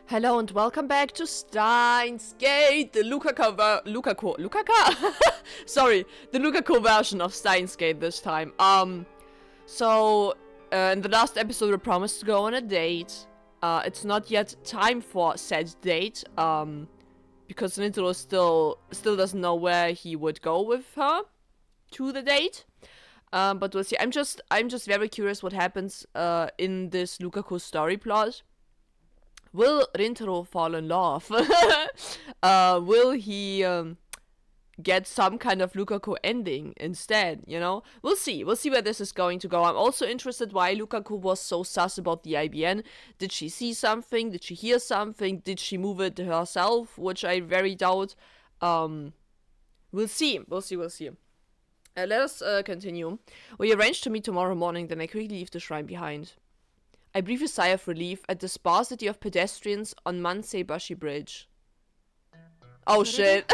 Hello and welcome back to Steins Gate, the Sorry, the Lukaku version of Steins Gate this time. In the last episode we promised to go on a date. It's not yet time for said date, because Nintendo still doesn't know where he would go with her to the date. But we'll see. I'm just very curious what happens in this Lukaku story plot. Will Rintaro fall in love? Will he get some kind of Lukaku ending instead, you know? We'll see. We'll see where this is going to go. I'm also interested why Lukaku was so sus about the IBN. Did she see something? Did she hear something? Did she move it herself? Which I very doubt. We'll see. We'll see. Let us continue. We arranged to meet tomorrow morning, then I quickly leave the shrine behind. I breathe a sigh of relief at the sparsity of pedestrians on Manseibashi Bridge. Oh shit.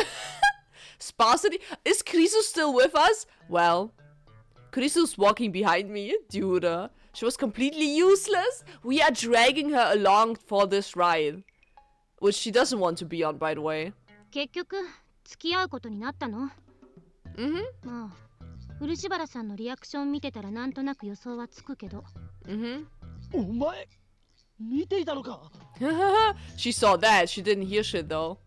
Sparsity? Is Krisu still with us? Well, Krisu's walking behind me. Dude, she was completely useless. We are dragging her along for this ride. Which she doesn't want to be on, by the way. She saw that. She didn't hear shit though.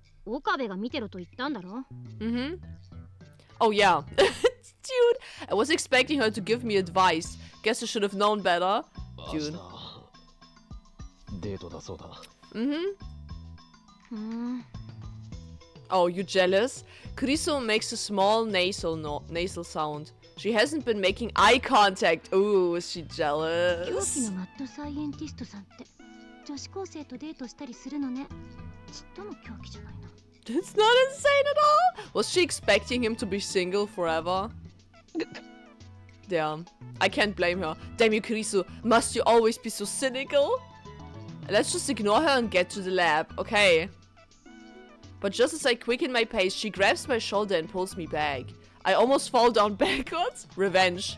Oh yeah. Dude, I was expecting her to give me advice. Guess I should have known better. Dude. Oh, you jealous? Kuriso makes a small nasal sound. She hasn't been making eye contact. Ooh, is she jealous? That's not insane at all. Was she expecting him to be single forever? Damn. I can't blame her. Damn you, Kurisu. Must you always be so cynical? Let's just ignore her and get to the lab. Okay. But just as I quicken my pace, she grabs my shoulder and pulls me back. I almost fall down backwards. Revenge.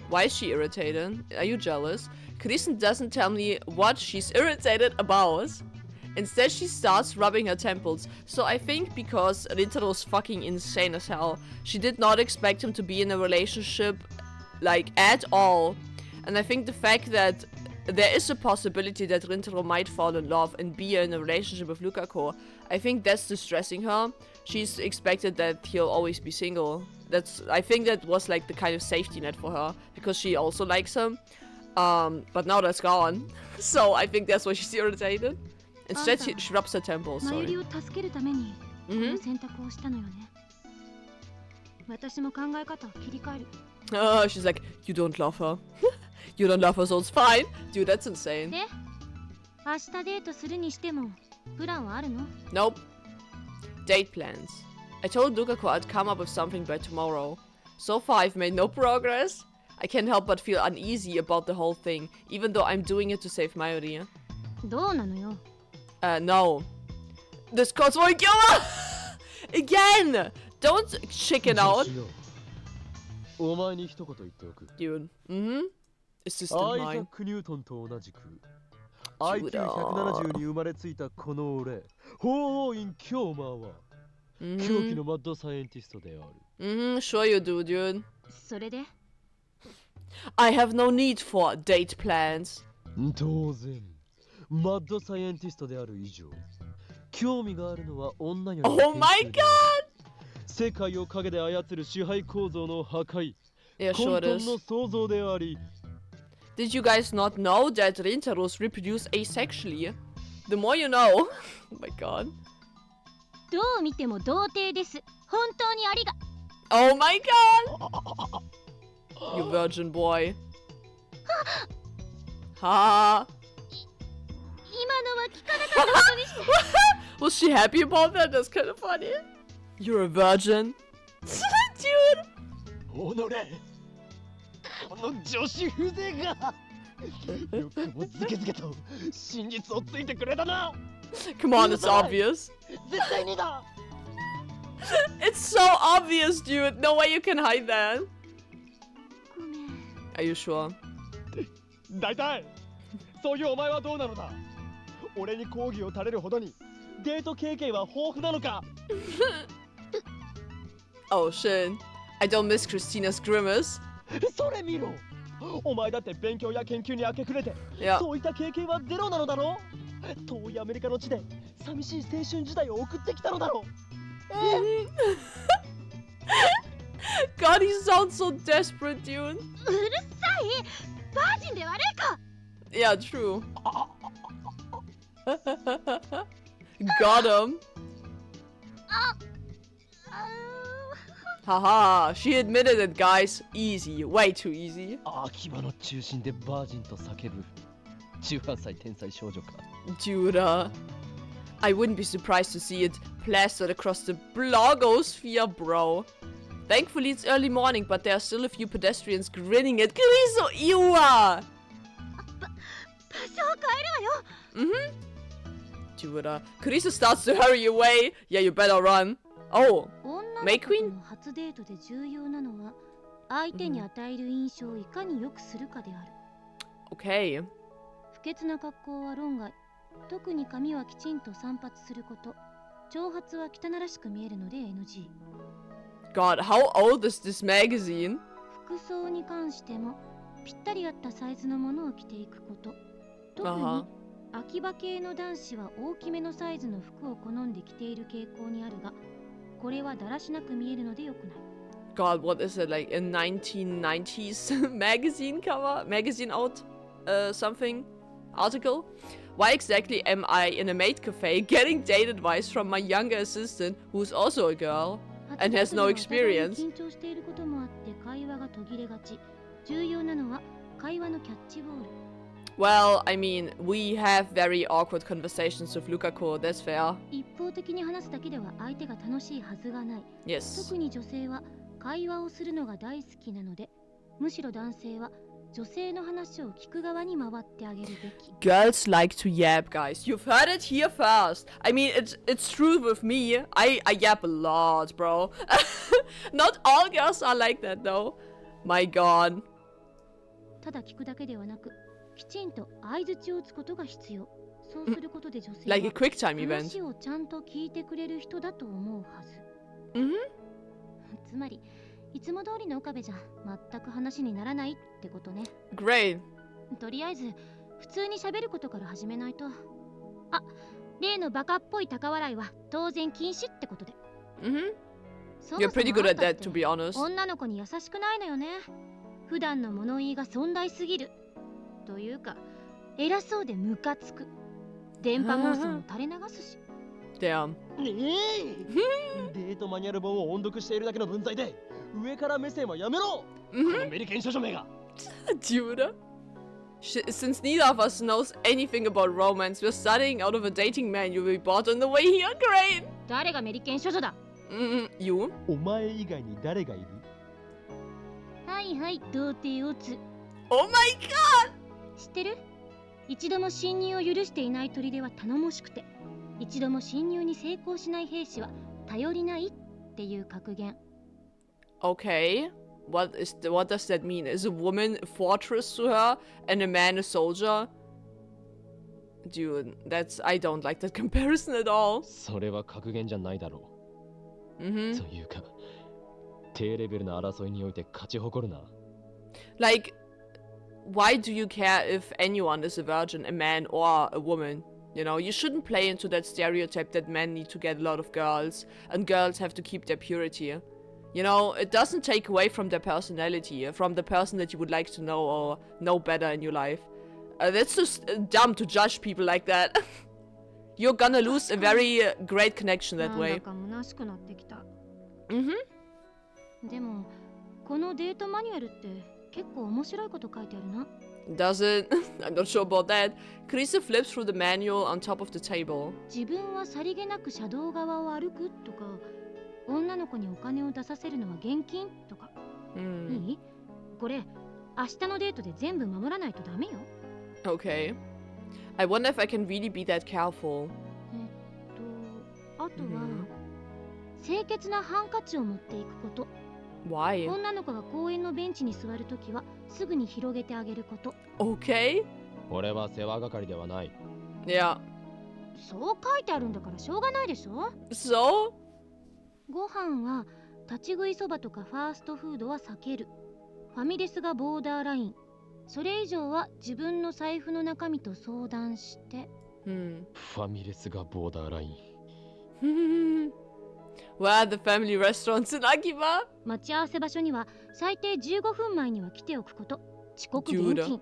Why is she irritated? Are you jealous? Kristen doesn't tell me what she's irritated about. Instead, she starts rubbing her temples. So I think because Rintaro's fucking insane as hell, she did not expect him to be in a relationship, like, at all. And I think the fact that there is a possibility that Rintaro might fall in love and be in a relationship with Lukaku, I think that's distressing her. She's expected that he'll always be single. I think that was like the kind of safety net for her, because she also likes him. But now that's gone. So I think that's why she's irritated. Instead, she rubs her temples. Sorry. She's like, you don't love her. You don't love her, so it's fine. Dude, that's insane. Nope. Date plans. I told Lukaku I'd come up with something by tomorrow. So far, I've made no progress. I can't help but feel uneasy about the whole thing, even though I'm doing it to save Mayuri. No. This calls for a killer! Again! Don't chicken out. Dude. Assistant mine. Dude, sure you do, dude. I have no need for date plans. Oh my god! Yeah, sure it is. Did you guys not know that Rintaros reproduce asexually? The more you know. Oh my god. Oh my god! You virgin boy. Ha! Was she happy about that? That's kind of funny. You're a virgin. Dude! Come on, it's obvious. It's so obvious, dude. No way you can hide that. Are you sure? 大体そういうお前はどうなのだ。俺に講義を垂れるほどにデート経験は豊富なのか。Oh shit. I don't miss Christina's grimace. それ見ろ。お前だって勉強や研究に明け暮れて、Yeah. そういった経験はゼロなのだろう。遠いアメリカの地で寂しい青春時代を送ってきたのだろう。God, he sounds so desperate, dude. うるさい。バージンで悪いか。 Yeah, true. Got him. Haha, she admitted it, guys. Easy, way too easy. 秋葉の中心でバージンと叫ぶ18歳天才少女か。 Dude, I wouldn't be surprised to see it plastered across the blogosphere, bro. Thankfully, it's early morning, but there are still a few pedestrians grinning at Griso Iwa. 場所を変えるわよ。 Dude, Kurisu starts to hurry away. Yeah, you better run. Oh, 女の May 子 Queen? との初デートで重要なのは相手に与える印象をいかに良くするかである。 okay. 不潔な格好は論外。特に髪はきちんと散髪すること。長髪は汚らしく見えるので NG。 God, how old is this magazine? 服装に関してもぴったり合ったサイズのものを着ていくこと。特にあは秋葉系の男子は大きめのサイズの服を好んで着ている傾向にあるが、これはだらしなく見えるのでよくない。 God, what is it, like a 1990s magazine cover? Magazine out? Something? Article? Why exactly am I in a maid cafe getting date advice from my younger assistant, who's also a girl? And has no experience. 緊張していることもあって会話が途切れがち。重要なのは会話のキャッチボール。 Well, I mean, we have very awkward conversations with Lukako, that's fair. 一方的に話すだけでは相手が楽しいはずがない。 Yes. 特に女性は会話をするのが大好きなので、むしろ男性は女性の話を聞く側に回ってあげるべき。 Girls like to yap, guys. You've heard it here first. I mean, it's true with me. I yap a lot, bro. Not all girls are like that, though. My God. ただ聞くだけではなく、きちんと相槌を打つことが必要。そうすることで女性 Like a は quick time event. 話をちゃんと聞いてくれる人だと思うはず。 Mhm. つまり、いつも通りの岡部じゃ全く話にならないってことね。 Great. とりあえず普通に喋ることから始めないと。あ、例のバカっぽい高笑いは当然禁止ってことで。 Mhm. そも You're そも pretty good あ at んたっ that, て to be honest. 女の子に優しくないのよね。普段の物言いが尊大すぎる。というか、偉そうでムカつく。電波妄想も垂れ流すし。Damn. デートマニュアル本を音読しているだけの分際で上から目線はやめろ。このアメリカン少女名が。 Dude. Since neither of us knows anything about romance, we're studying out of a dating manual we bought on the way here. Great. 誰がメリケン少女だ。You? お前以外に誰がいる？はいはい、童貞をつ。 Oh my god! 知ってる？一度も侵入を許していない砦は頼もしくて、一度も侵入に成功しない兵士は頼りないっていう格言。 Okay. What does that mean? Is a woman a fortress to her and a man a soldier? Dude, I don't like that comparison at all. それは格言じゃないだろう。というか、低レベルな争いにおいて勝ち誇るな。 Like, why do you care if anyone is a virgin, a man or a woman? You know, you shouldn't play into that stereotype that men need to get a lot of girls and girls have to keep their purity. You know, it doesn't take away from their personality, from the person that you would like to know or know better in your life. That's just dumb to judge people like that. You're gonna lose a very great connection that なん way. だか虚しくなってきた。 Mm-hmm. でも、このデートマニュアルって結構面白いこと書いてあるな。 Does it? I'm not sure about that. Krisa flips through the manual on top of the table. 自分はさりげなく車道側を歩くとか、女の子にお金を出させるのは現金とか。いい？これ、明日のデートで全部守らないとダメよ。 Okay. I wonder if I can really be that careful. あとは、清潔なハンカチを持っていくこと。 Why? 女の子が公園のベンチに座るときはすぐに広げてあげること。 Okay. 俺は世話係ではない。 Yeah. そう書いてあるんだからしょうがないでしょ。 So? ご飯は立ち食いそばとかファーストフードは避ける。ファミレスがボーダーライン。それ以上は自分の財布の中身と相談して。ファミレスがボーダーライン。Where are the family restaurants in Akiba? 待ち合わせ場所には最低15分前には来ておくこと。遅刻厳禁。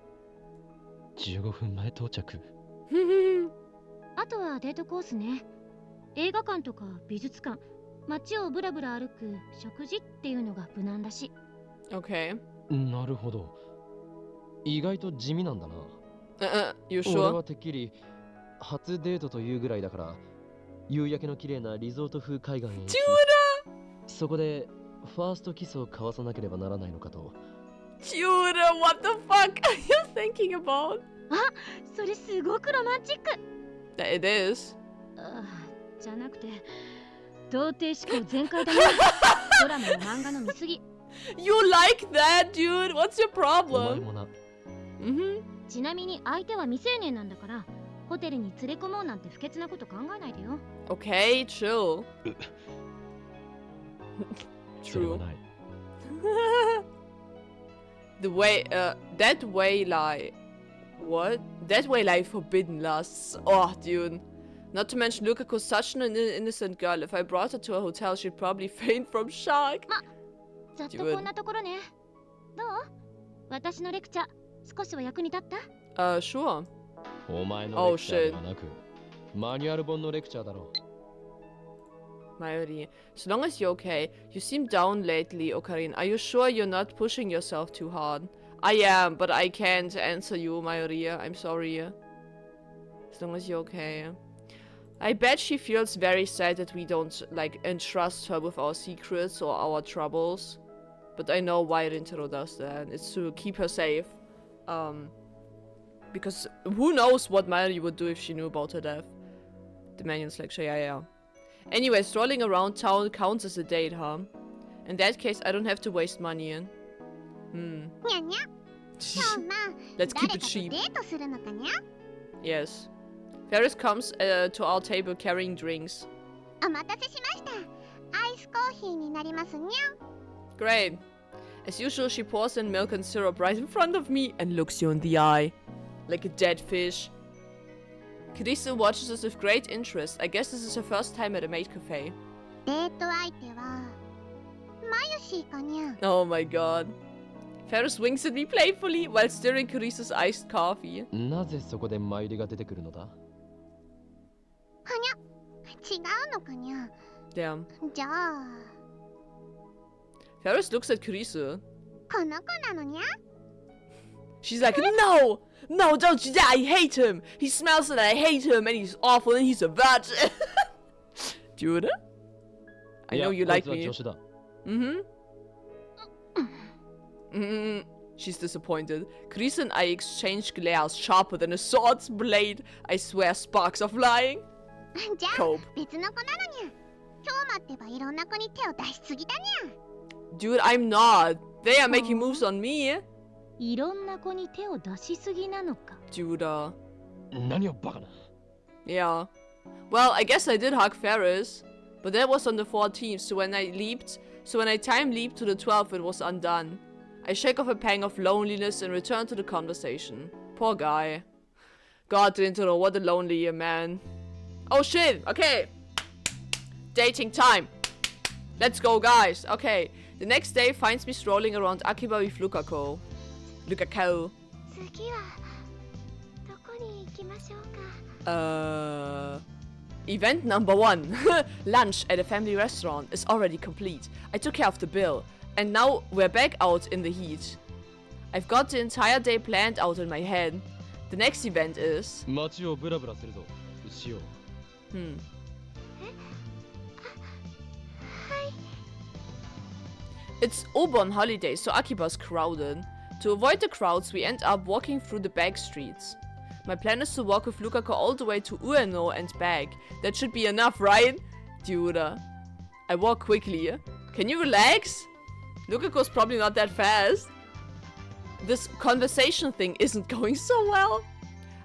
15分前到着。あとはデートコースね。映画館とか美術館、街をブラブラ歩く食事っていうのが無難だし。 Okay. なるほど。意外と地味なんだな。You 俺 sure? はてっきり初デートというぐらいだから、夕焼けの綺麗なリゾート風海岸へ行き、そこでファーストキスを交わさなければならないのかと。Judah, what the fuck are you thinking about? あ、それすごくロマンチック。 It is. じゃなくて童貞思考全開だね。ドラマや漫画の見すぎ。 You like that, dude? What's your お前 problem? もな。ちなみに相手は未成年なんだから、ホテルに連れ込もうなんて不潔なこと考えないでよ。 Okay, chill. それはない。The way, that way lie. What? That way lie forbidden lusts. Oh, dude. Not to mention Lukaku's such an innocent girl. If I brought her to a hotel, she'd probably faint from shock. ざっとこんなところね。どう？私のレクチャー少しは役に立った？ Sure. お前のレクチャーではなく、マニュアル本のレクチャーだろう。Mayuri, so long as you're okay. You seem down lately, Okarin. Are you sure you're not pushing yourself too hard? I am, but I can't answer you, Mayuri. I'm sorry. As long as you're okay. I bet she feels very sad that we don't, like, entrust her with our secrets or our troubles. But I know why Rintaro does that. It's to keep her safe. Because who knows what Mayuri would do if she knew about her death. The manion's lecture, yeah. Anyway, strolling around town counts as a date, huh? In that case, I don't have to waste money in. Let's keep it cheap. Yes. Ferris comes to our table carrying drinks. Great. As usual, she pours in milk and syrup right in front of me and looks you in the eye. Like a dead fish. Kirisu watches us with great interest. I guess this is her first time at a maid cafe. Oh my god. Ferris winks at me playfully while stirring Kirisu's iced coffee. なぜそこでマユリが出てくるのだ？ Damn. Ferris looks at Kirisu. She's like, no! No, don't you dare! I hate him! He smells and I hate him and he's awful and he's a virgin! Judah? I know you like me. She's disappointed. Kirisu and I exchange glares sharper than a sword's blade. I swear sparks are flying. Cope. Dude, I'm not. They are making moves on me. いろんな子に手を出しすぎなのか。 Judah. 何をバカな。 Yeah. Well, I guess I did hug Ferris. But that was on the 14th, so when I time leaped to the 12th, it was undone. I shake off a pang of loneliness and return to the conversation. Poor guy. God, Rintaro, what a lonely man. Oh shit, okay. Dating time. Let's go, guys. Okay. The next day finds me strolling around Akiba with Lukako. Event number 1. Lunch at a family restaurant is already complete. I took care of the bill. And now we're back out in the heat. I've got the entire day planned out in my head. The next event is... 街をブラブラするぞ。しよう。It's Obon holiday, so Akiba's crowded. To avoid the crowds, we end up walking through the back streets. My plan is to walk with Lukako all the way to Ueno and back. That should be enough, right? Duda. I walk quickly. Can you relax? Lukaku's probably not that fast. This conversation thing isn't going so well.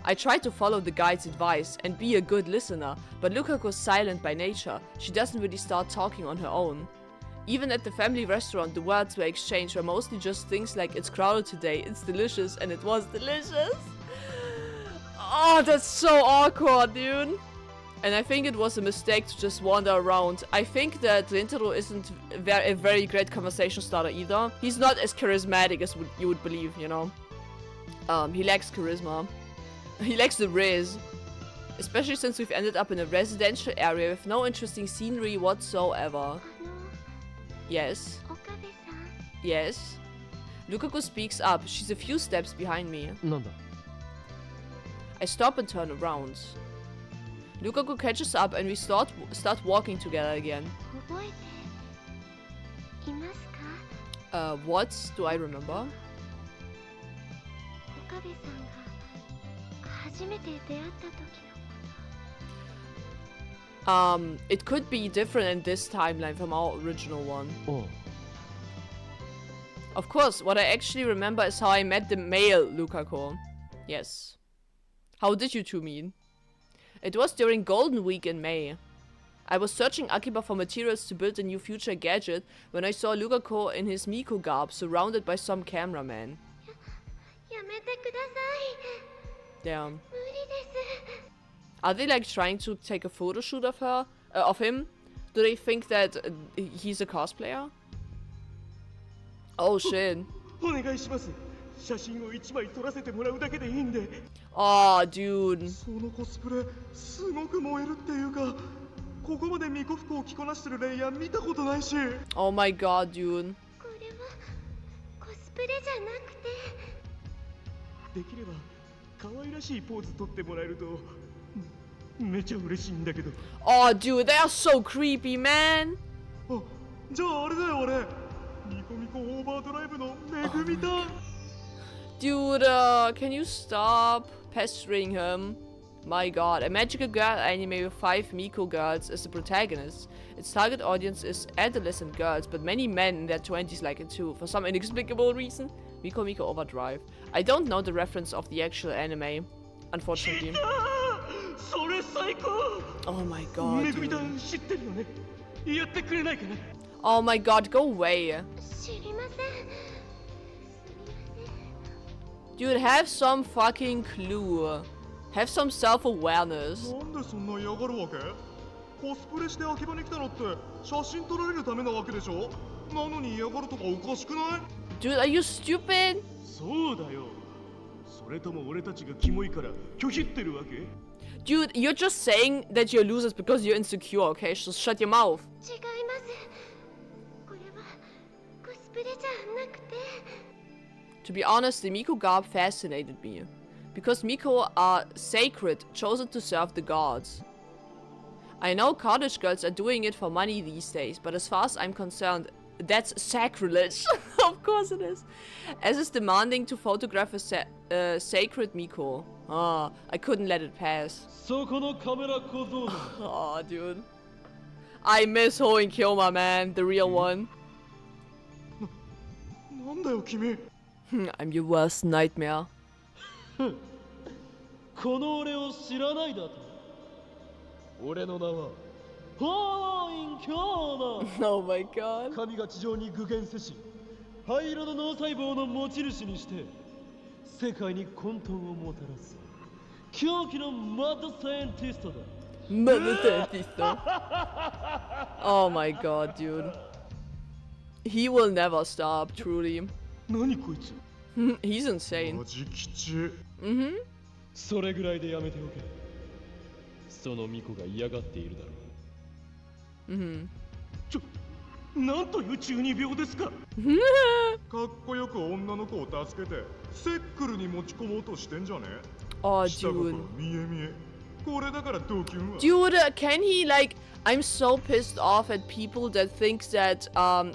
I try to follow the guide's advice and be a good listener, but Lukaku's silent by nature. She doesn't really start talking on her own. Even at the family restaurant, the words were exchanged were mostly just things like, it's crowded today, it's delicious, and it was delicious. Oh, that's so awkward, dude. And I think it was a mistake to just wander around. I think that Rintaro isn't a very great conversation starter either. He's not as charismatic as you would believe, you know. He lacks charisma. He lacks the riz. Especially since we've ended up in a residential area with no interesting scenery whatsoever. Yes. Yes. Lukaku speaks up. She's a few steps behind me. I stop and turn around. Lukaku catches up and we start walking together again. What do I remember? It could be different in this timeline from our original one. Oh. Of course, what I actually remember is how I met the male Lukaku. Yes. How did you two meet? It was during Golden Week in May. I was searching Akiba for materials to build a new future gadget when I saw Lukaku in his Miko garb surrounded by some cameramen. Damn. Are they like trying to take a photo shoot of her, of him? Do they think that he's a cosplayer? Oh shit. Oh, dude. Oh my god, dude. Oh, dude, they are so creepy, man. Dude, can you stop pestering him? My god, a magical girl anime with 5 Miko girls as the protagonist. Its target audience is adolescent girls, but many men in their 20s like it too, for some inexplicable reason. Miko Overdrive. I don't know the reference of the actual anime, unfortunately. Oh my god, dude. Oh my god, go away. Dude, have some fucking clue. Have some self-awareness. Dude, are you stupid? Dude, you're just saying that you're losers because you're insecure, okay? Just shut your mouth. To be honest, the Miko garb fascinated me. Because Miko are sacred, chosen to serve the gods. I know cottage girls are doing it for money these days, but as far as I'm concerned, that's sacrilege. Of course it is. As is demanding to photograph a sacred Miko. Ah, I couldn't let it pass. Oh, dude. I miss Hoen Kyoma, man. The real one. I'm your worst nightmare. Oh my god. Oh my god, dude. He will never stop, truly. He's insane. Mm-hmm. それぐらいでやめておけ。その巫女が嫌がっているだろう。Mm-hmm. なんという中二病ですか。かっこよく女の子を助けてセックルに持ち込もうとしてんじゃね。 Oh, 下心 dude. 見え見え。これだからドキュンは。 Dude, can he like... I'm so pissed off at people that think that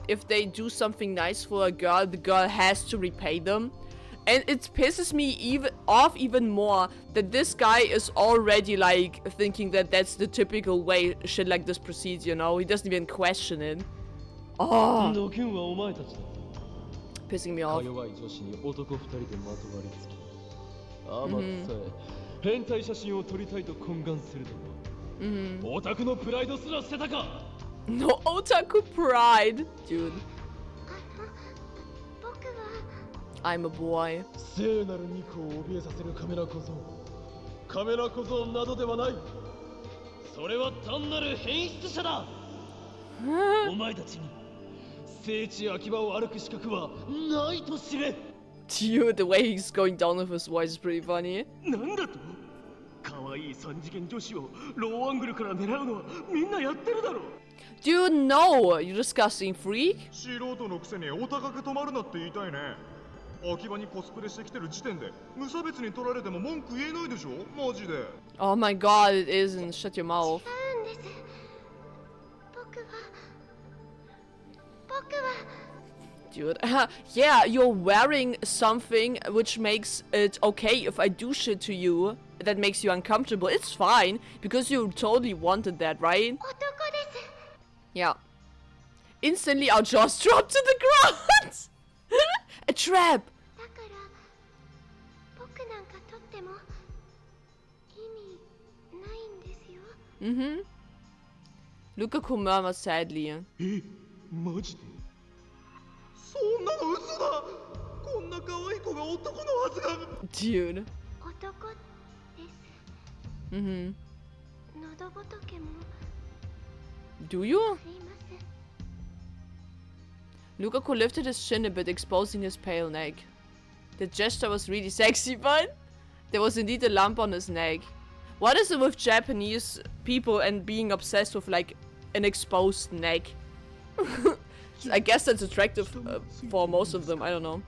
if they do something nice for a girl, the girl has to repay them. And it pisses me even more that this guy is already like thinking that that's the typical way shit like this proceeds, you know? He doesn't even question it. Oh, の件はお前たちだ。 pissing me か off. 弱い女子に男2人でまとわりつき、あまつさえ変態写真を撮りたいと懇願するとは、オタクのプライドすら捨てたか。 No otaku pride, dude. 僕は I'm a boy. 聖なる巫女を怯えさせるカメラ小僧。カメラ小僧などではない。それは単なる変質者だ。お前たちに聖地秋葉を歩く資格はないと知れ。 Dude, the way he's going down with his voice is pretty funny. なんだと？可愛い三次元女子をローアングルから狙うのはみんなやってるだろう。 Dude, no! You disgusting freak. 素人のくせにお高く止まるなって言いたいね。秋葉にコスプレしてきてる時点で無差別に取られても文句言えないでしょマジで。 Oh my god, it isn't. Shut your mouth. 違うんです。僕は Dude, yeah, you're wearing something which makes it okay if I do shit to you that makes you uncomfortable. It's fine, because you totally wanted that, right? 男です。 Yeah. Instantly our jaws drop to the ground! A trap! だから僕なんかとっても意味ないんですよ。Mm-hmm. Lukaku murmurs sadly. え、マジで？そんなの嘘だ。こんな可愛い子が男のはずが。 Dude. 男です。 Mm-hmm. 喉仏も Do you? すいません。 Lukaku lifted his chin a bit, exposing his pale neck. The gesture was really sexy, but there was indeed a lump on his neck. What is it with Japanese people and being obsessed with, like, an exposed neck? I guess that's attractive for most of them, I don't know.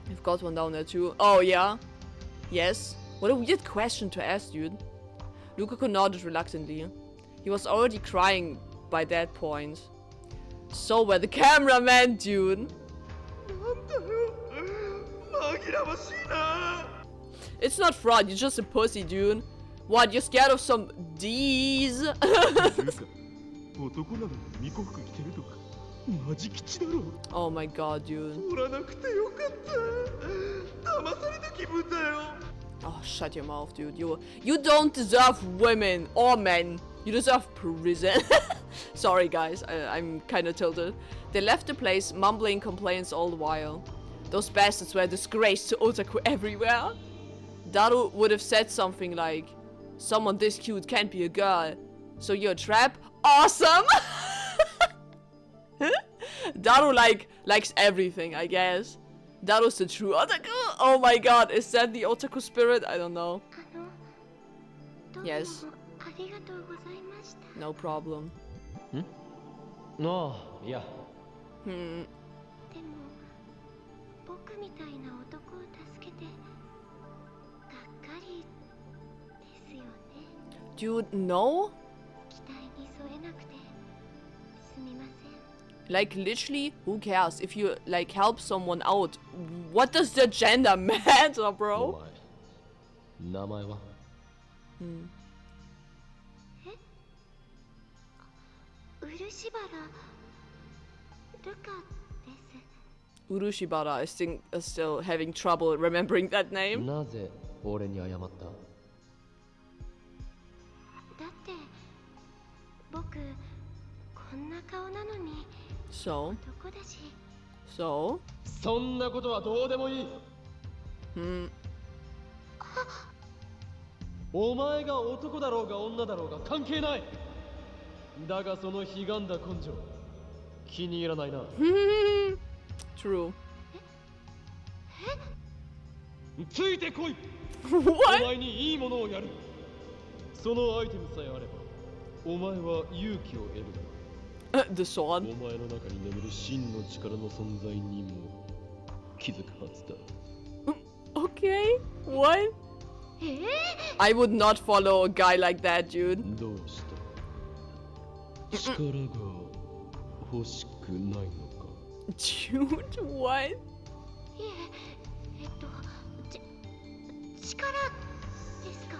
We've got one down there too. Oh, yeah? Yes? What a weird question to ask, dude. Lukaku nodded reluctantly. He was already crying by that point. So were the cameraman, dude. なんだよ。紛らわしいな。 It's not fraud, you're just a pussy, dude. What, you're scared of some D's? 男なのに巫女服着てるとかマジ吉だろ。 Oh my god, dude. 取らなくてよかった。騙された気分だよ。 Oh, shut your mouth, dude. You don't deserve women or men. You deserve prison. Sorry, guys. I'm kind of tilted. They left the place, mumbling complaints all the while. Those bastards were a disgrace to otaku everywhere. Daru would have said something like, "Someone this cute can't be a girl. So you're a trap? Awesome!" Daru likes everything, I guess. Daru's the true otaku. Oh my god, is that the otaku spirit? I don't know. どうも Yes. ありがとうございました。 No problem. ああ、いや、 Hmm. でも僕みたいな男を助けてがっかりですよね。 Dude, no? 期待に添えなくてすみません。 Like, literally, who cares if you, like, help someone out? What does the gender matter, お bro? 前、名前は Hmm. 漆原ルカです。 Urushibara, I think, is still having trouble remembering that name. なぜ俺に謝った？だって僕こんな顔なのに So? 男だし。 So? そんなことはどうでもいい。 Hmm. お前が男だろうが女だろうが関係ない。だがその悲願だ根性気に入らないな。True. ついてこい。お What? 前にいいものをやる。そのアイテムさえあればお前は勇気を得るだろう。 The sword. お前の中に眠る真の力の存在にも気づくはずだ。 Okay. What? I would not follow a guy like that, dude. どうした力が欲しくないのか。 Dude, what? いえ力ですか？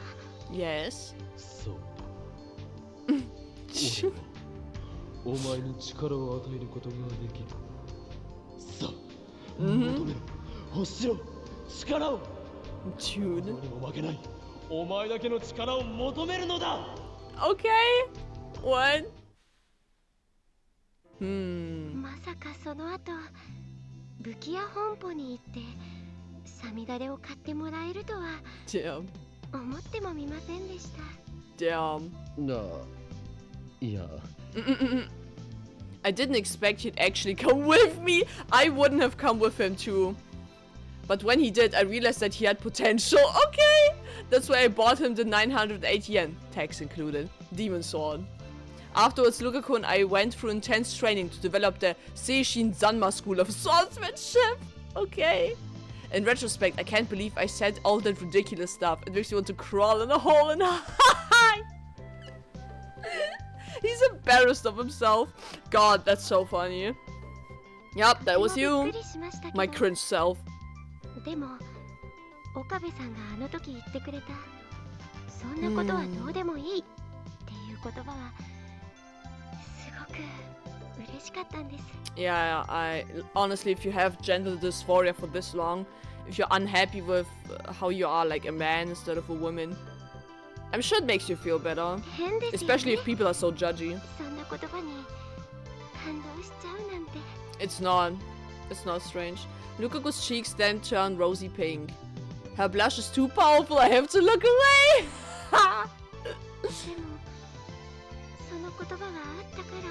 Yes. そうだ。俺はお前に力を与えることができる。さあ、求めろ、欲しろ、力を。 Dude. どうにも負けない。お前だけの力を求めるのだ。 Okay. What? まさかその後武器屋本舗に行ってサミダレを買ってもらえるとは Damn. 思ってもみませんでした。 Damn. いや、I didn't expect he'd actually come with me. I wouldn't have come with him too. But when he did, I realized that he had potential. Okay! That's why I bought him the 908 yen, tax included, demon sword. Afterwards, Lukaku and I went through intense training to develop the Seishin Zanma school of swordsmanship. Okay. In retrospect, I can't believe I said all that ridiculous stuff. It makes me want to crawl in a hole and hide. He's embarrassed of himself. God, that's so funny. Yup, that was you. My cringe self. でも岡部さんがあの時言ってくれたそんなことはどうでもいいっていう言葉はすごく嬉しかったんです。 Yeah, I honestly, if you have gender dysphoria for this long, if you're unhappy with how you are like a man instead of a woman, I'm sure it makes you feel better. 変ですよね。 Especially if people are so judgy. そんな言葉に感動しちゃうなんて。 It's not strange. Lukaku's cheeks then turn rosy pink. Her blush is too powerful, I have to look away! でもその言葉があったから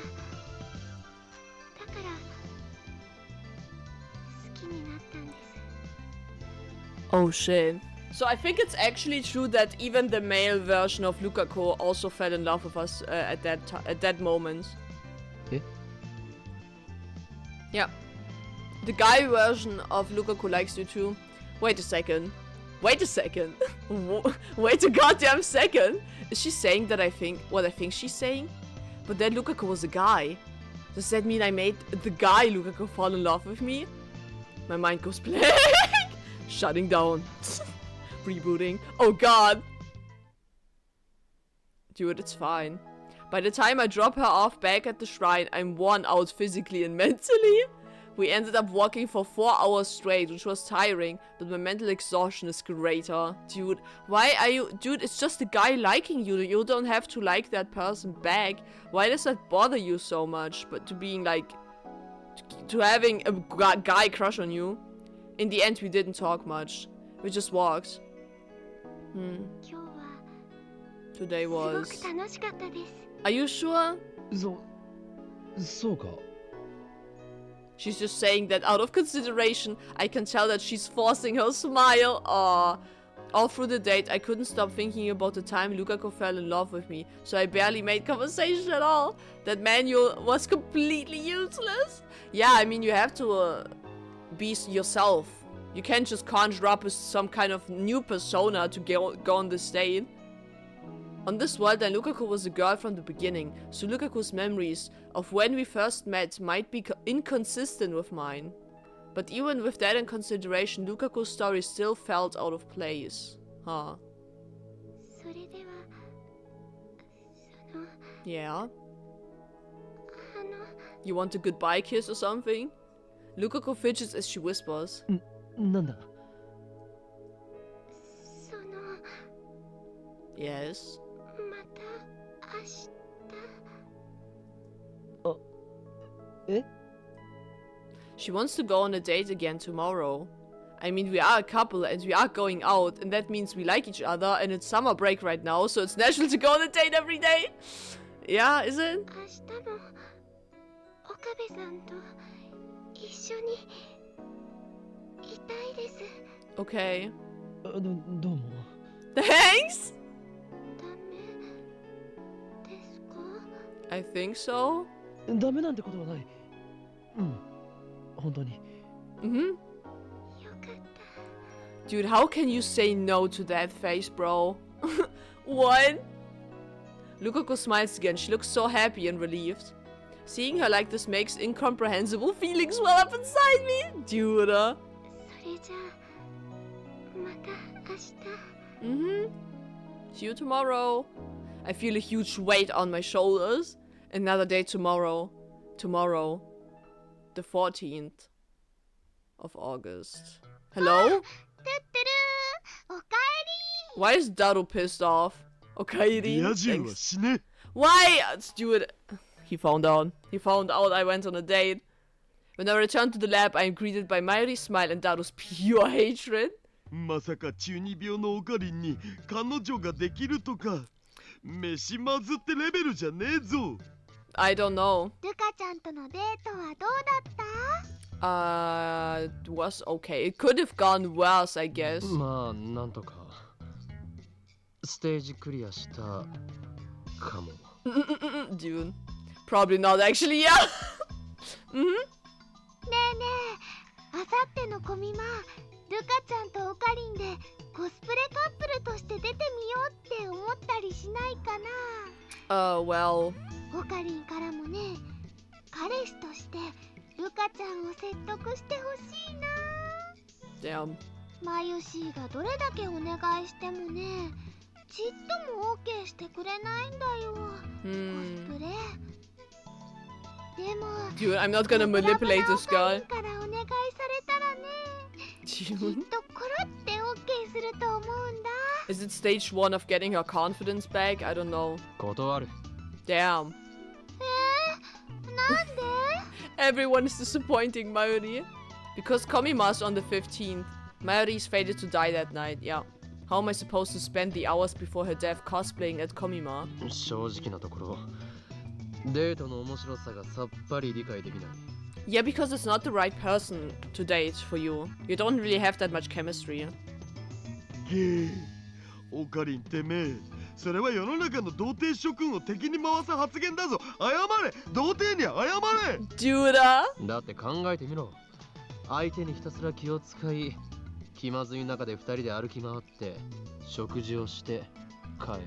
好きになったんです。 Oh shit. So I think it's actually true that even the male version of Lukaku also fell in love with us at that moment. Eh? Yeah. The guy version of Lukaku likes you too. Wait a second. Wait a second. Wait a goddamn second. Is she saying that I think what I think she's saying? But then Lukaku was a guy. Does that mean I made the guy Lukaku fall in love with me? My mind goes blank. Shutting down. Rebooting. Oh god. Dude, it's fine. By the time I drop her off back at the shrine, I'm worn out physically and mentally. We ended up walking for 4 hours straight, which was tiring, but my mental exhaustion is greater. Dude, why are you... Dude, it's just a guy liking you. You don't have to like that person back. Why does that bother you so much? But to being like... To having a guy crush on you. In the end, we didn't talk much. We just walked. 今日は Today すご was... く楽しかったです。 Are you sure? そうか。 She's just saying that out of consideration. I can tell that she's forcing her smile. Aww. All through the date, I couldn't stop thinking about the time Lukaku fell in love with me, so I barely made conversation at all. That manual was completely useless. Yeah, I mean, you have to be yourself. You can't just conjure up with some kind of new persona to go on this date. On this world, then Lukaku was a girl from the beginning, so Lukaku's memories of when we first met might be inconsistent with mine. But even with that in consideration, Lukaku's story still felt out of place. Huh. それではその Yeah? You want a goodbye kiss or something? Lukaku fidgets as she whispers. なんだ その Yes? また明日 え She wants to go on a date again tomorrow. I mean, we are a couple and we are going out, and that means we like each other, and it's summer break right now, so it's natural to go on a date every day. Yeah, is it? 明日も岡部さんと一緒にいたいです。 Okay. どうも Thanks? ダメですか？ I think so. ダメなんてことはない本当に Mm-hmm. よかった。 Dude, how can you say no to that face, bro? What? Lukaku smiles again. She looks so happy and relieved. Seeing her like this makes incomprehensible feelings well up inside me. Dude. それじゃあまた明日。 Mm-hmm. See you tomorrow. I feel a huge weight on my shoulders. Another day tomorrow. Tomorrow. The 14th of August. Hello? トゥットゥルー、おかえり。 Why is Daru pissed off? Okay, リア充は thanks. 死ね。 Why? Stewart. He found out. He found out I went on a date. When I returned to the lab, I am greeted by Mayuri's smile and Daru's pure hatred. まさか中二病のオカリンに彼女ができるとか飯まずってレベルじゃねえぞ。 I don't know. ルカちゃんとのデートはどうだった？ It was okay. It could have gone worse, I guess. まあなんとかステージクリアしたかも。Dude. Probably not, actually, yeah. ねえねえ、あさってのコミマ、ルカちゃんとオカリンでコスプレカップルとして出てみようって思ったりしないかな。 Well. オカリンからもね、彼氏としてルカちゃんを説得してほしいな。 Damn. マユシーがどれだけお願いしてもね、ちっとも OK してくれないんだよ、コスプレ。でも Dude, I'm not gonna manipulate this オカリ guy. ンからお願いされたらね、きっ Dude. とコロって OK すると思うんだ。 Is it stage 1 of getting her confidence back? I don't know. 断る。 Damn. なんで？ Everyone is disappointing Mayuri. Because Komima's on the 15th. Mayuri's fated to die that night, yeah. How am I supposed to spend the hours before her death cosplaying at Komima? 正直なところデートの面白さがさっぱり理解できない。 Yeah, because it's not the right person to date for you. You don't really have that much chemistry. ゲーオカリンてめえ、それは世の中の童貞諸君を敵に回す発言だぞ。謝れ、童貞に謝れ。 Duda! だって考えてみろ。相手にひたすら気を使い気まずい中で2人で歩き回って食事をして帰る。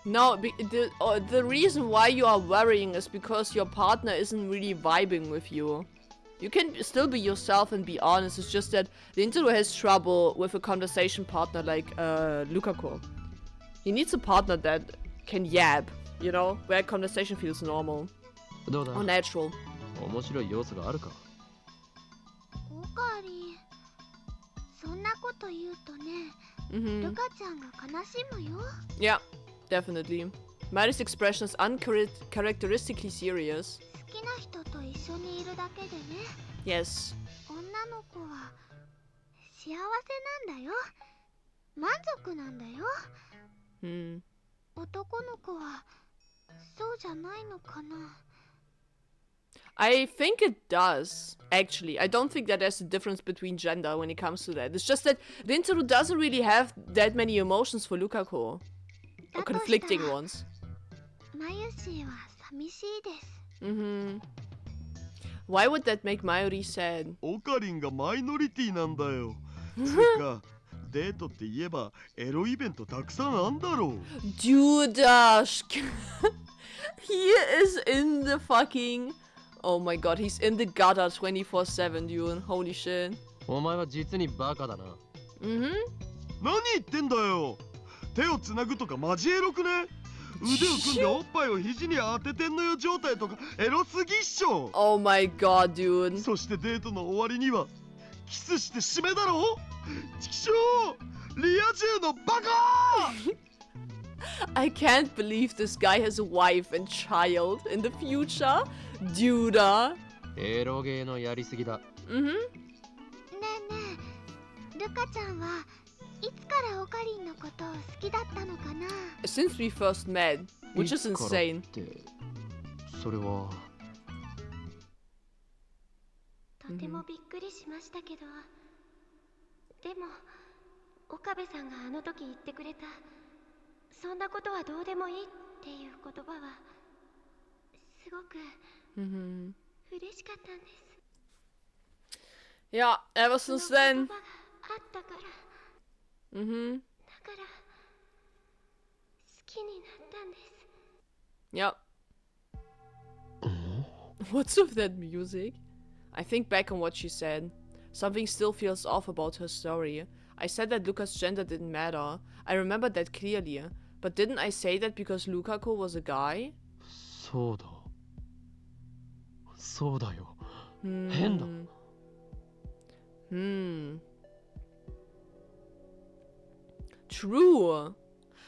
No, the reason why you are worrying is because your partner isn't really vibing with you. You can still be yourself and be honest. It's just that Rintaro has trouble with a conversation partner like Lukaku. He needs a partner that can yab, you know, where conversation feels normal どうだ or natural. 面白い要素があるか。オカリン、そんなこと言うとね、ルカちゃんが悲しむよ。 Yeah, definitely. Mari's expression is uncharacteristically serious. 好きな人と一緒にいるだけでね、 Yes. 女の子は幸せなんだよ。満足なんだよ。 Hmm. 男の子はそうじゃないのかな。 I think it does, actually. I don't think that there's a difference between gender when it comes to that. It's just that Rintaro doesn't really have that many emotions for Lukaku. Or だと conflicting したら ones. マユシーは寂しいです。 Mm-hmm. Why would that make Mayuri sad? オカリンがマイノリティなんだよ。つうかデートって言えばエロイベントたくさんあんだろう。 Dude, he is in the fucking... Oh my god, he's in the gutter 24/7, dude. Holy shit. お前は実にバカだな。 Mm-hmm. 何言ってんだよ。手をつなぐとかマジエロくね。腕を組んでおっぱいを肘に当ててんのよ状態とかエロすぎっしょ。 Oh my god, dude. そしてデートの終わりにはキスして締めだろ。チキショー、リア充のバカ。 I can't believe this guy has a wife and child in the future. Dude. エロゲーのやりすぎだ。 Mm-hmm. ねえねえ、ルカちゃんはいつからオカリンのことを好きだったのかな。 Since we first met, which is いつから insane. ってそれはとてもびっくりしましたけど、でも岡部さんがあの時言ってくれたそんなことはどうでもいいっていう言葉はすごく Mm-hmm. 嬉しかったんです。 Yeah, ever その since 言葉 then. があったから、 Mm-hmm. だから好きになったんです。 Yep. What's with that music? I think back on what she said. Something still feels off about her story. I said that Luca's gender didn't matter. I remember that clearly. But didn't I say that because Lukaku was a guy? そうだ。そうだよ。変だ。True.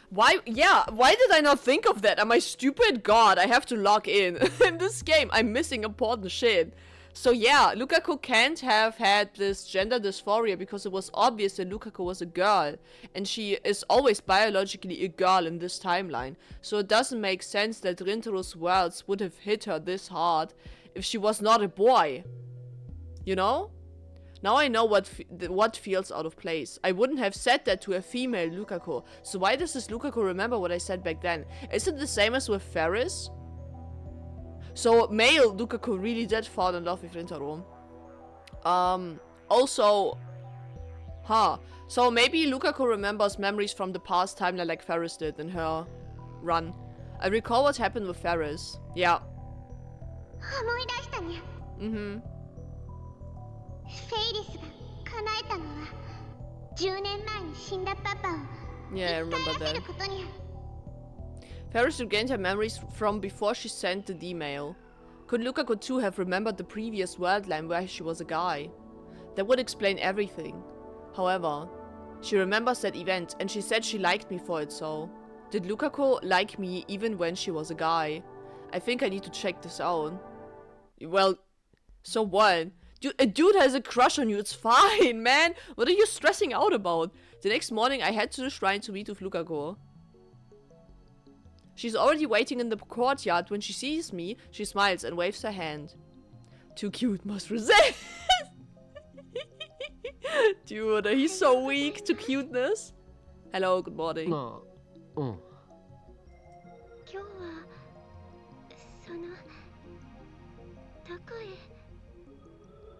Why did I not think of that? Am I stupid? God, I have to log in. In this game, I'm missing important shit. So yeah, Lukaku can't have had this gender dysphoria because it was obvious that Lukaku was a girl. And she is always biologically a girl in this timeline. So it doesn't make sense that Rintaro's words would have hit her this hard if she was not a boy. You know? Now I know what feels out of place. I wouldn't have said that to a female Lukaku. So why does this Lukaku remember what I said back then? Is it the same as with Ferris? So male Lukaku really did fall in love with Rintaro. Also, so maybe Lukaku remembers memories from the past timeline like Ferris did in her run. I recall what happened with Ferris. Yeah. 思い出したにゃ。Mm-hmm. フェイリスが叶えたのは10年前に死んだパパを Yeah, I 生き remember 返らせ that. ることにゃ。 Ferris regained her memories from before she sent the D-mail. Could Lukaku too have remembered the previous world line where she was a guy? That would explain everything. However, she remembers that event and she said she liked me for it, so... Did Lukaku like me even when she was a guy? I think I need to check this out. Well, so what? A dude has a crush on you, it's fine, man! What are you stressing out about? The next morning I head to the shrine to meet with Lukaku. She's already waiting in the courtyard. When she sees me, she smiles and waves her hand. Too cute, must resist! Dude, he's so weak to cuteness. Hello, good morning. まあ、うん。今日はそのどこへ。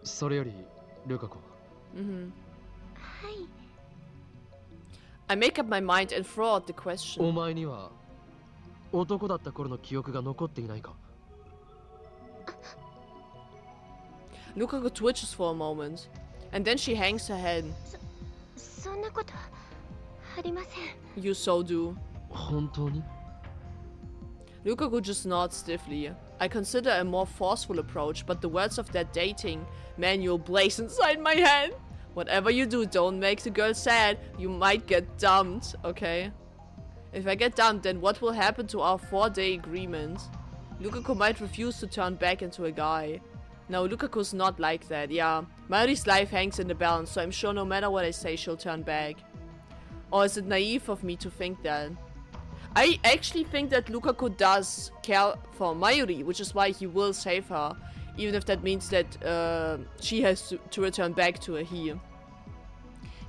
それより、ルカ子。Mm-hmm. はい。 I make up my mind and throw out the お question. 前には男だった頃の記憶が残っていないか？ Lukaku twitches for a moment, and then she hangs her head. そんなことありません。 You so do. 本当に？ Lukaku just nods stiffly. I consider a more forceful approach, but the words of that dating manual blaze inside my head. Whatever you do, don't make the girl sad. You might get dumped, okay? If I get dumped, then what will happen to our 4-day agreement? Lukaku might refuse to turn back into a guy. No, Lukaku's not like that, yeah. Mari's life hangs in the balance, so I'm sure no matter what I say, she'll turn back. Or is it naive of me to think that? I actually think that Lukaku does care for Mayuri, which is why he will save her. Even if that means that she has to return back to a he.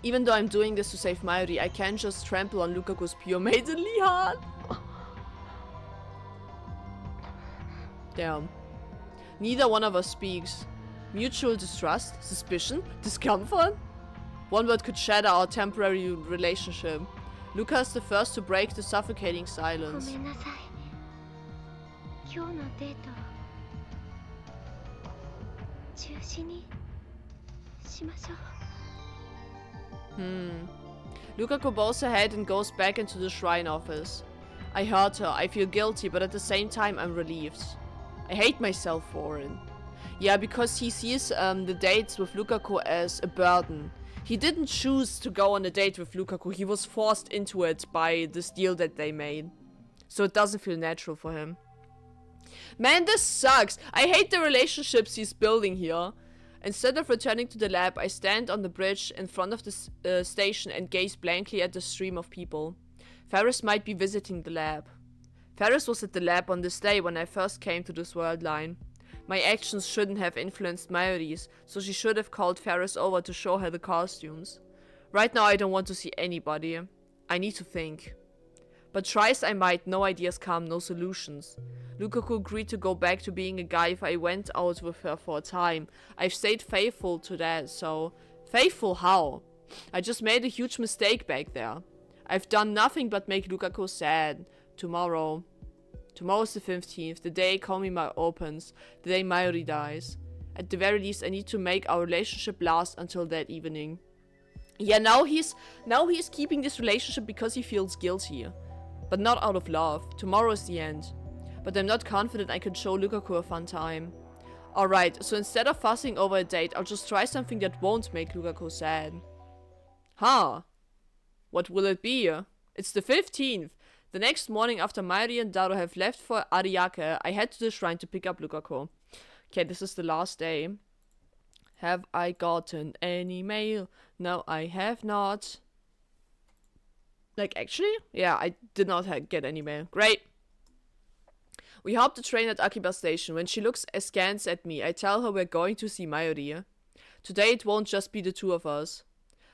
Even though I'm doing this to save Mayuri, I can't just trample on Lukaku's pure maidenly heart. Damn. Neither one of us speaks. Mutual distrust, suspicion, discomfort? One word could shatter our temporary relationship. Luka is the first to break the suffocating ご silence. めんなさい。今日のデート中止にしましょう。Lukaku bows her head and goes back into the shrine office. I hurt her, I feel guilty, but at the same time I'm relieved. I hate myself for it. Yeah, because he sees the dates with Lukaku as a burden. He didn't choose to go on a date with Lukaku, he was forced into it by this deal that they made. So it doesn't feel natural for him. Man, this sucks! I hate the relationships he's building here. Instead of returning to the lab, I stand on the bridge in front of the station and gaze blankly at the stream of people. Ferris might be visiting the lab. Ferris was at the lab on this day when I first came to this world line. My actions shouldn't have influenced Mayuri's, so she should have called Ferris over to show her the costumes. Right now I don't want to see anybody. I need to think. But try as I might, no ideas come, no solutions. Lukaku agreed to go back to being a guy if I went out with her for a time. I've stayed faithful to that, so... Faithful how? I just made a huge mistake back there. I've done nothing but make Lukaku sad. Tomorrow's the 15th, the day Komima opens, the day Mayuri dies. At the very least, I need to make our relationship last until that evening. Yeah, now he's keeping this relationship because he feels guilty. But not out of love. Tomorrow is the end. But I'm not confident I can show Lukaku a fun time. Alright, so instead of fussing over a date, I'll just try something that won't make Lukaku sad. Huh. What will it be? It's the 15th. The next morning after Mayuri and Daru have left for Ariake, I head to the shrine to pick up Lukaku. Okay, this is the last day. Have I gotten any mail? No, I have not. Like, actually? Yeah, I did not get any mail. Great. We hop the train at Akiba Station. When she looks askance at me, I tell her we're going to see Mayuri. Today it won't just be the two of us.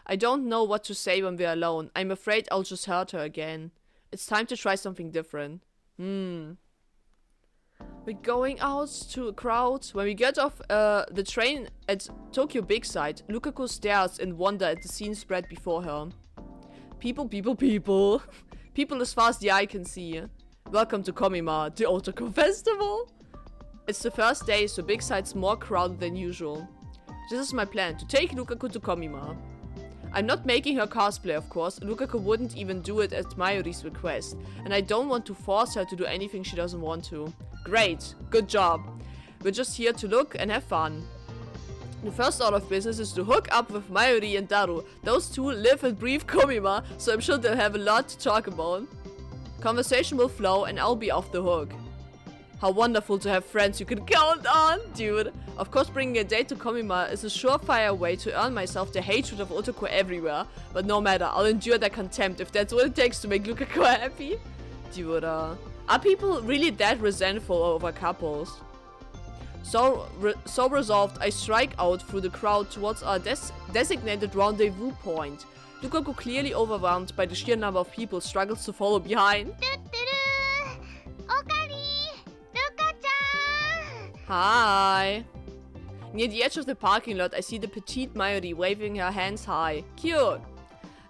I don't know what to say when we're alone. I'm afraid I'll just hurt her again. It's time to try something different. We're going out to a crowd. When we get off the train at Tokyo Big Sight, Lukaku stares in wonder at the scene spread before her. People, people, people. People as far as the eye can see. Welcome to Komima, the Otoko Festival. It's the first day, so Big Sight's more crowded than usual. This is my plan, to take Lukaku to Komima. I'm not making her cosplay, of course. Lukaku wouldn't even do it at Mayuri's request. And I don't want to force her to do anything she doesn't want to. Great. Good job. We're just here to look and have fun. The first order of business is to hook up with Mayuri and Daru. Those two live and breathe Komima, so I'm sure they'll have a lot to talk about. Conversation will flow and I'll be off the hook. How wonderful to have friends you can count on, dude. Of course, bringing a date to Komima is a surefire way to earn myself the hatred of otaku everywhere. But no matter, I'll endure their contempt if that's what it takes to make Lukaku happy. Dude, are people really that resentful over couples? So resolved, I strike out through the crowd towards our designated rendezvous point. Lukaku, clearly overwhelmed by the sheer number of people, struggles to follow behind. Hi! Near the edge of the parking lot, I see the petite Mayuri waving her hands high. Cute!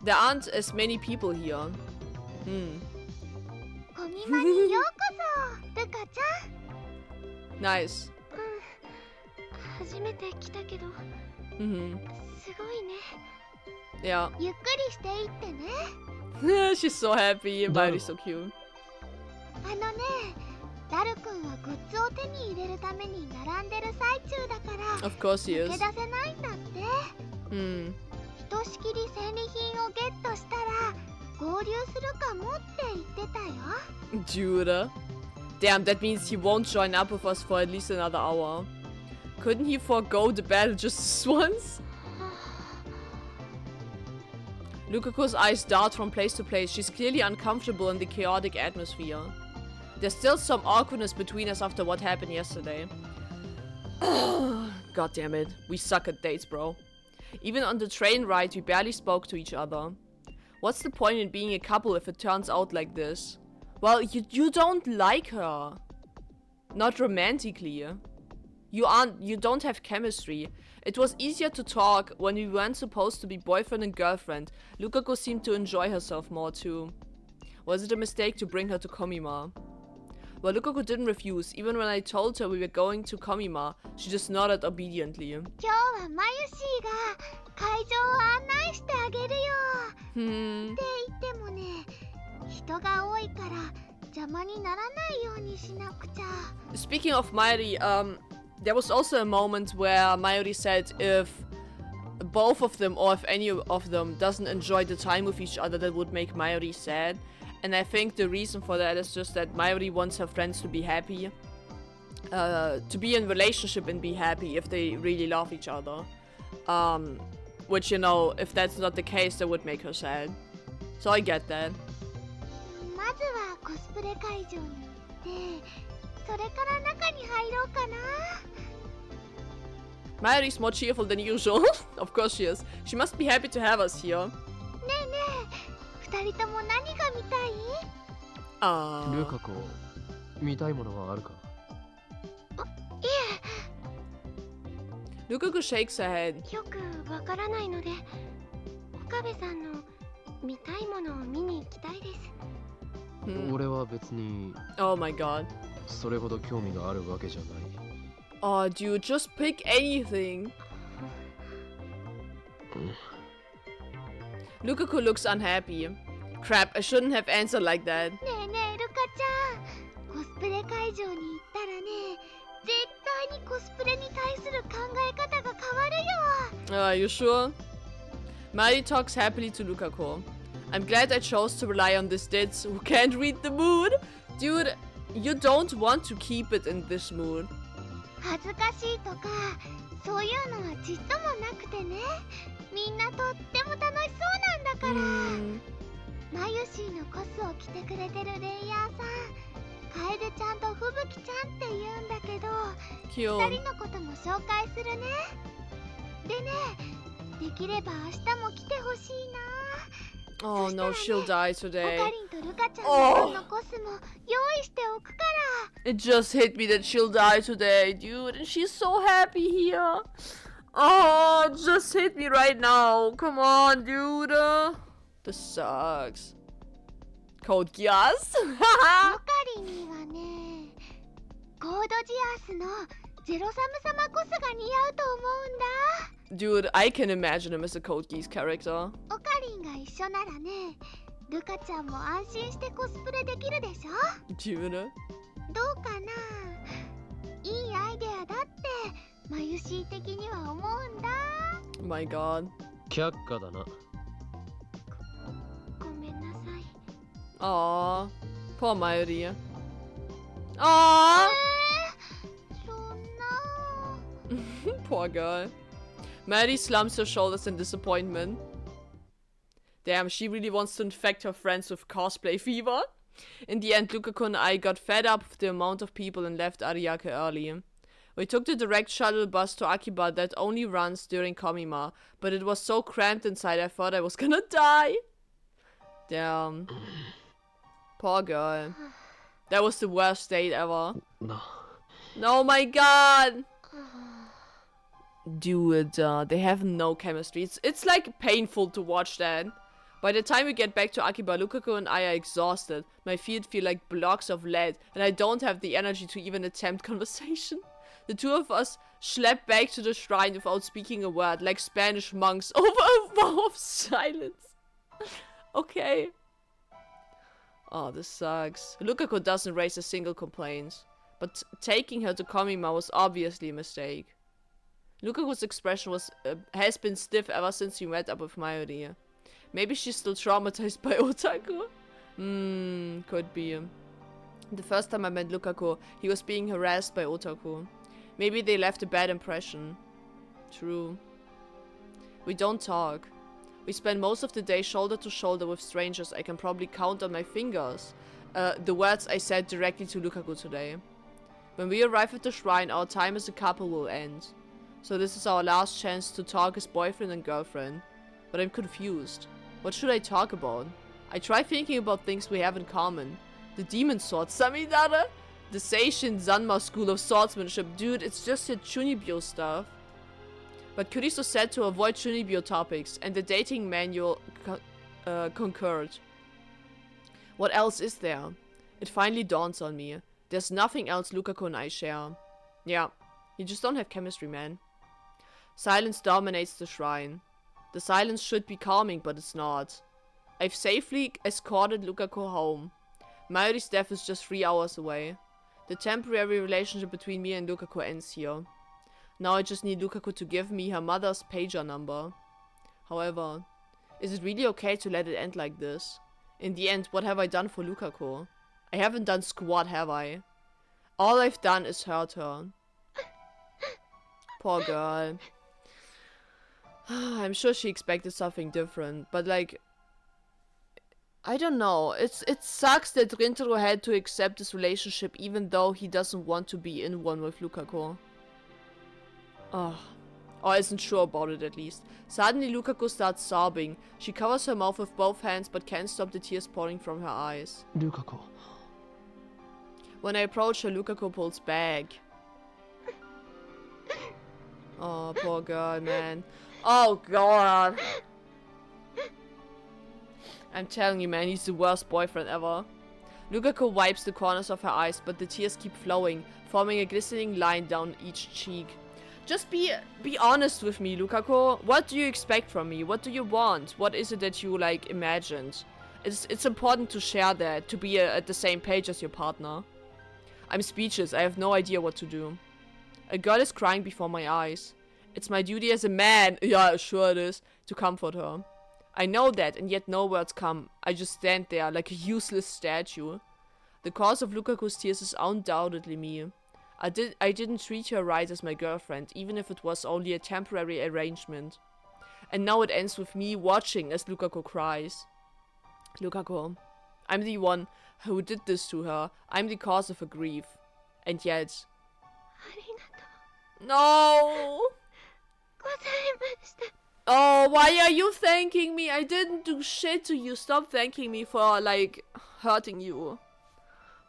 There aren't as many people here. Nice. Yeah. She's so happy. Mayuri's so cute. ダル君はグッズを手に入れるために並んでる最中だから Of course he is. 抜け出せないんだってひとしきり戦利品をゲットしたら合流するかもって言ってたよ Dude. Damn, that means he won't join up with us for at least another hour. Couldn't he forego the battle just once? Lukaku's eyes dart from place to place. She's clearly uncomfortable in the chaotic atmosphere. There's still some awkwardness between us after what happened yesterday. God damn it. We suck at dates, bro. Even on the train ride, we barely spoke to each other. What's the point in being a couple if it turns out like this? Well, you don't like her. Not romantically. You don't have chemistry. It was easier to talk when we weren't supposed to be boyfriend and girlfriend. Lukaku seemed to enjoy herself more too. Was it a mistake to bring her to Komima? Well, Lukaku didn't refuse. Even when I told her we were going to Komima, she just nodded obediently. 今日はマユシーが会場を案内してあげるよって言ってもね人が多いから邪魔にならないようにしなくちゃ Speaking of Mayuri, there was also a moment where Mayuri said if both of them or if any of them doesn't enjoy the time with each other, that would make Mayuri sad. And I think the reason for that is just that Mayuri wants her friends to be happy. To be in a relationship and be happy if they really love each other. Which, you know, if that's not the case, that would make her sad. So I get that. まずはコスプレ会場に行ってそれから中に入ろうかな Mayuri's more cheerful than usual. Of course she is. She must be happy to have us here. ねえねえ二人とも何が見たいルカ子、見たいものはあるかいえ Lukaku shakes her head. よくわからないので岡部さんの見たいものを見に行きたいです 俺は別に Oh my god. それほど興味があるわけじゃない Oh dude, just pick anything. Lukaku looks unhappy. Crap, I shouldn't have answered like that. ねえねえルカちゃん、コスプレ会場に行ったらね、絶対にコスプレに対する考え方が変わるよ。 Are you sure? Mari talks happily to Lukaku. I'm glad I chose to rely on this ditz who can't read the mood. Dude, you don't want to keep it in this mood. 恥ずかしいとかそういうのはちっともなくてね、みんなとっても楽しそうなんだから。マユシーのコスを着てくれてるレイヤーさん、カエデちゃんとフブキちゃんって言うんだけど、Cute. 二人のことも紹介するね。でね、できれば明日も来てほしいな。 Oh no, she'll die オ today. カリンとルカちゃんの分のコスも用意しておくから。 It just hit me that she'll die today, dude, and she's so happy here. Oh, it just hit me right now. Come on, dude. This sucks. Code Geass? オカリンにはね、コードジアスのゼロサム様コスが似合うと思うんだ。 Dude, I can imagine him as a Code Geass character. オカリンが一緒ならね、ルカちゃんも安心してコスプレできるでしょ。 Dude. どうかな。いいアイデアだってマユシー的には思うんだ。 Oh my god. 却下だな。ごめんなさい。 Aww. Poor Mayuri. Aww. そんな。 Poor girl. Maddie slumps her shoulders in disappointment. Damn, she really wants to infect her friends with cosplay fever. In the end, Lukaku and I got fed up with the amount of people and left Ariake early. We took the direct shuttle bus to Akiba that only runs during Komima, but it was so cramped inside I thought I was gonna die. Damn. Poor girl. That was the worst date ever. No. Oh my god! Dude, they have no chemistry. It's like painful to watch that. By the time we get back to Akiba, Lukaku and I are exhausted. My feet feel like blocks of lead, and I don't have the energy to even attempt conversation. The two of us schlep back to the shrine without speaking a word, like Spanish monks over a vow of silence. Okay. Oh, this sucks. Lukaku doesn't raise a single complaint, but taking her to Komima was obviously a mistake. Lukaku's expression has been stiff ever since we met up with Mayuri. Maybe she's still traumatized by Otaku? Could be. The first time I met Lukaku, he was being harassed by Otaku. Maybe they left a bad impression. True. We don't talk. We spend most of the day shoulder to shoulder with strangers I can probably count on my fingers. The words I said directly to Lukaku today. When we arrive at the shrine, our time as a couple will end. So this is our last chance to talk as boyfriend and girlfriend. But I'm confused. What should I talk about? I try thinking about things we have in common. The demon sword Samidara? The Seishin Zanma school of swordsmanship. Dude, it's just your Chunibyo stuff. But Kuriso said to avoid Chunibyo topics, and the dating manual concurred. What else is there? It finally dawns on me. There's nothing else Lukaku and I share. Yeah, you just don't have chemistry, man. Silence dominates the shrine. The silence should be calming, but it's not. I've safely escorted Lukaku home. Mayuri's death is just 3 hours away. The temporary relationship between me and Lukaku ends here. Now I just need Lukaku to give me her mother's pager number. However, is it really okay to let it end like this? In the end, what have I done for Lukaku? I haven't done squat, have I? All I've done is hurt her. Poor girl. I'm sure she expected something different, but like, I don't know. It sucks that Rintaro had to accept this relationship even though he doesn't want to be in one with Lukaku. Oh. Or isn't sure about it at least. Suddenly Lukaku starts sobbing. She covers her mouth with both hands but can't stop the tears pouring from her eyes. Lukaku. When I approach her, Lukaku pulls back. Oh, poor girl, man. Oh god. I'm telling you, man, he's the worst boyfriend ever. Lukaku wipes the corners of her eyes, but the tears keep flowing, forming a glistening line down each cheek. Just be honest with me, Lukaku. What do you expect from me? What do you want? What is it that you, like, imagined? It's important to share that, to be at the same page as your partner. I'm speechless. I have no idea what to do. A girl is crying before my eyes. It's my duty as a man, yeah, sure it is, to comfort her. I know that, and yet no words come. I just stand there like a useless statue. The cause of Lukaku's tears is undoubtedly me. I didn't treat her right as my girlfriend, even if it was only a temporary arrangement. And now it ends with me watching as Lukaku cries. Lukaku, I'm the one who did this to her. I'm the cause of her grief. And yet... No! Oh, why are you thanking me? I didn't do shit to you. Stop thanking me for, like, hurting you.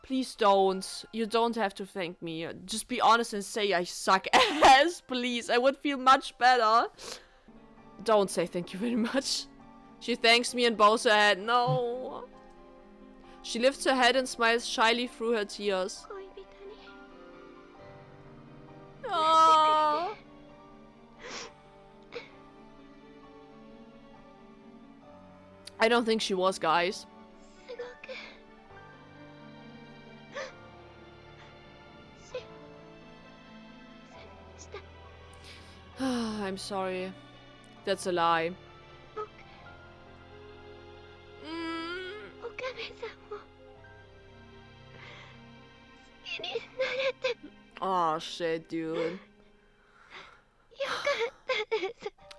Please don't. You don't have to thank me. Just be honest and say I suck ass, please. I would feel much better. Don't say thank you very much. She thanks me and bows her head. No. She lifts her head and smiles shyly through her tears. Oh. I don't think she was, guys. I'm sorry. That's a lie. Oh shit, dude.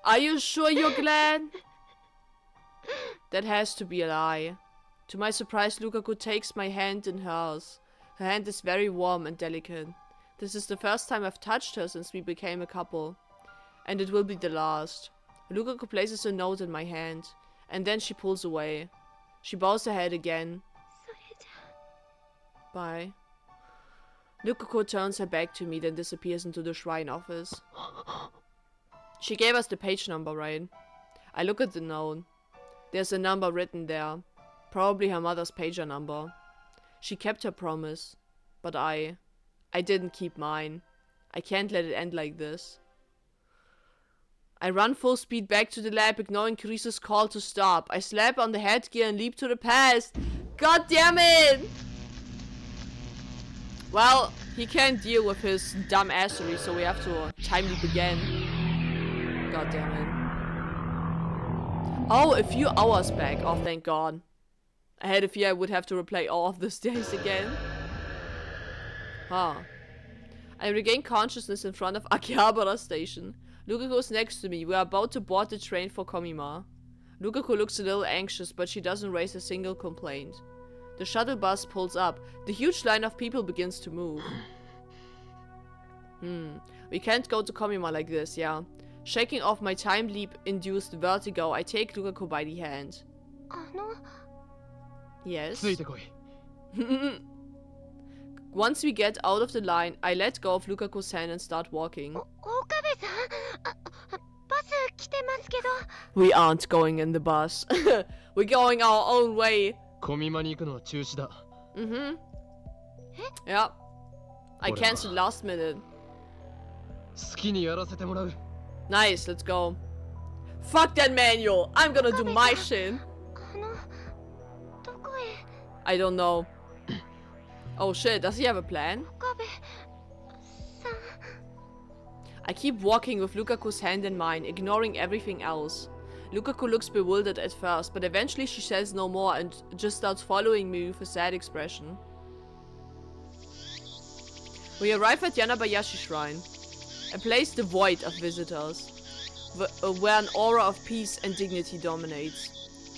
Are you sure you're glad? That has to be a lie. To my surprise, Lukaku takes my hand in hers. Her hand is very warm and delicate. This is the first time I've touched her since we became a couple. And it will be the last. Lukaku places a note in my hand. And then she pulls away. She bows her head again. Bye. Lukaku turns her back to me, then disappears into the shrine office. She gave us the page number, right? I look at the note. There's a number written there. Probably her mother's pager number. She kept her promise. But I didn't keep mine. I can't let it end like this. I run full speed back to the lab, ignoring Chris's call to stop. I slap on the headgear and leap to the past. God damn it! Well, he can't deal with his dumb assery, so we have to time leap again. God damn it. Oh, a few hours back. Oh, thank God. I had a fear I would have to replay all of these days again. Huh. I regain consciousness in front of Akihabara Station. Lukaku is next to me. We are about to board the train for Komima. Lukaku looks a little anxious, but she doesn't raise a single complaint. The shuttle bus pulls up. The huge line of people begins to move. We can't go to Komima like this, yeah. Shaking off my time leap-induced vertigo, I take Lukaku by the hand. Yes? Once we get out of the line, I let go of Lukaku's hand and start walking. We aren't going in the bus. We're going our own way. Yeah. I cancelled last minute. Nice, let's go. Fuck that manual! I'm gonna do my shit. I don't know. Oh shit, does he have a plan? I keep walking with Lukaku's hand in mine, ignoring everything else. Lukaku looks bewildered at first, but eventually she says no more and just starts following me with a sad expression. We arrive at Yanabayashi Shrine, a place devoid of visitors, where an aura of peace and dignity dominates,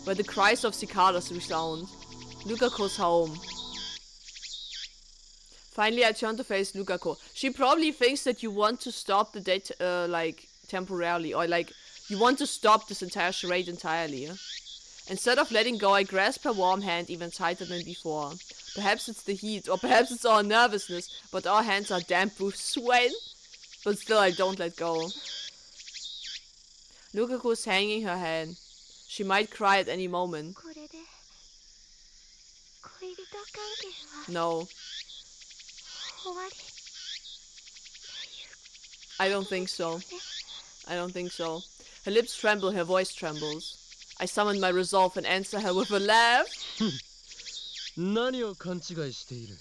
where the cries of cicadas resound. Lukaku's home. Finally, I turn to face Lukaku. She probably thinks that you want to stop the date, like, temporarily, or like, you want to stop this entire charade entirely. Instead of letting go, I grasp her warm hand even tighter than before. Perhaps it's the heat, or perhaps it's our nervousness, but our hands are damp with sweat. But still, I don't let go. Lukaku is hanging her head. She might cry at any moment. No. I don't think so. I don't think so. Her lips tremble, her voice trembles. I summon my resolve and answer her with a laugh. 何を勘違いしている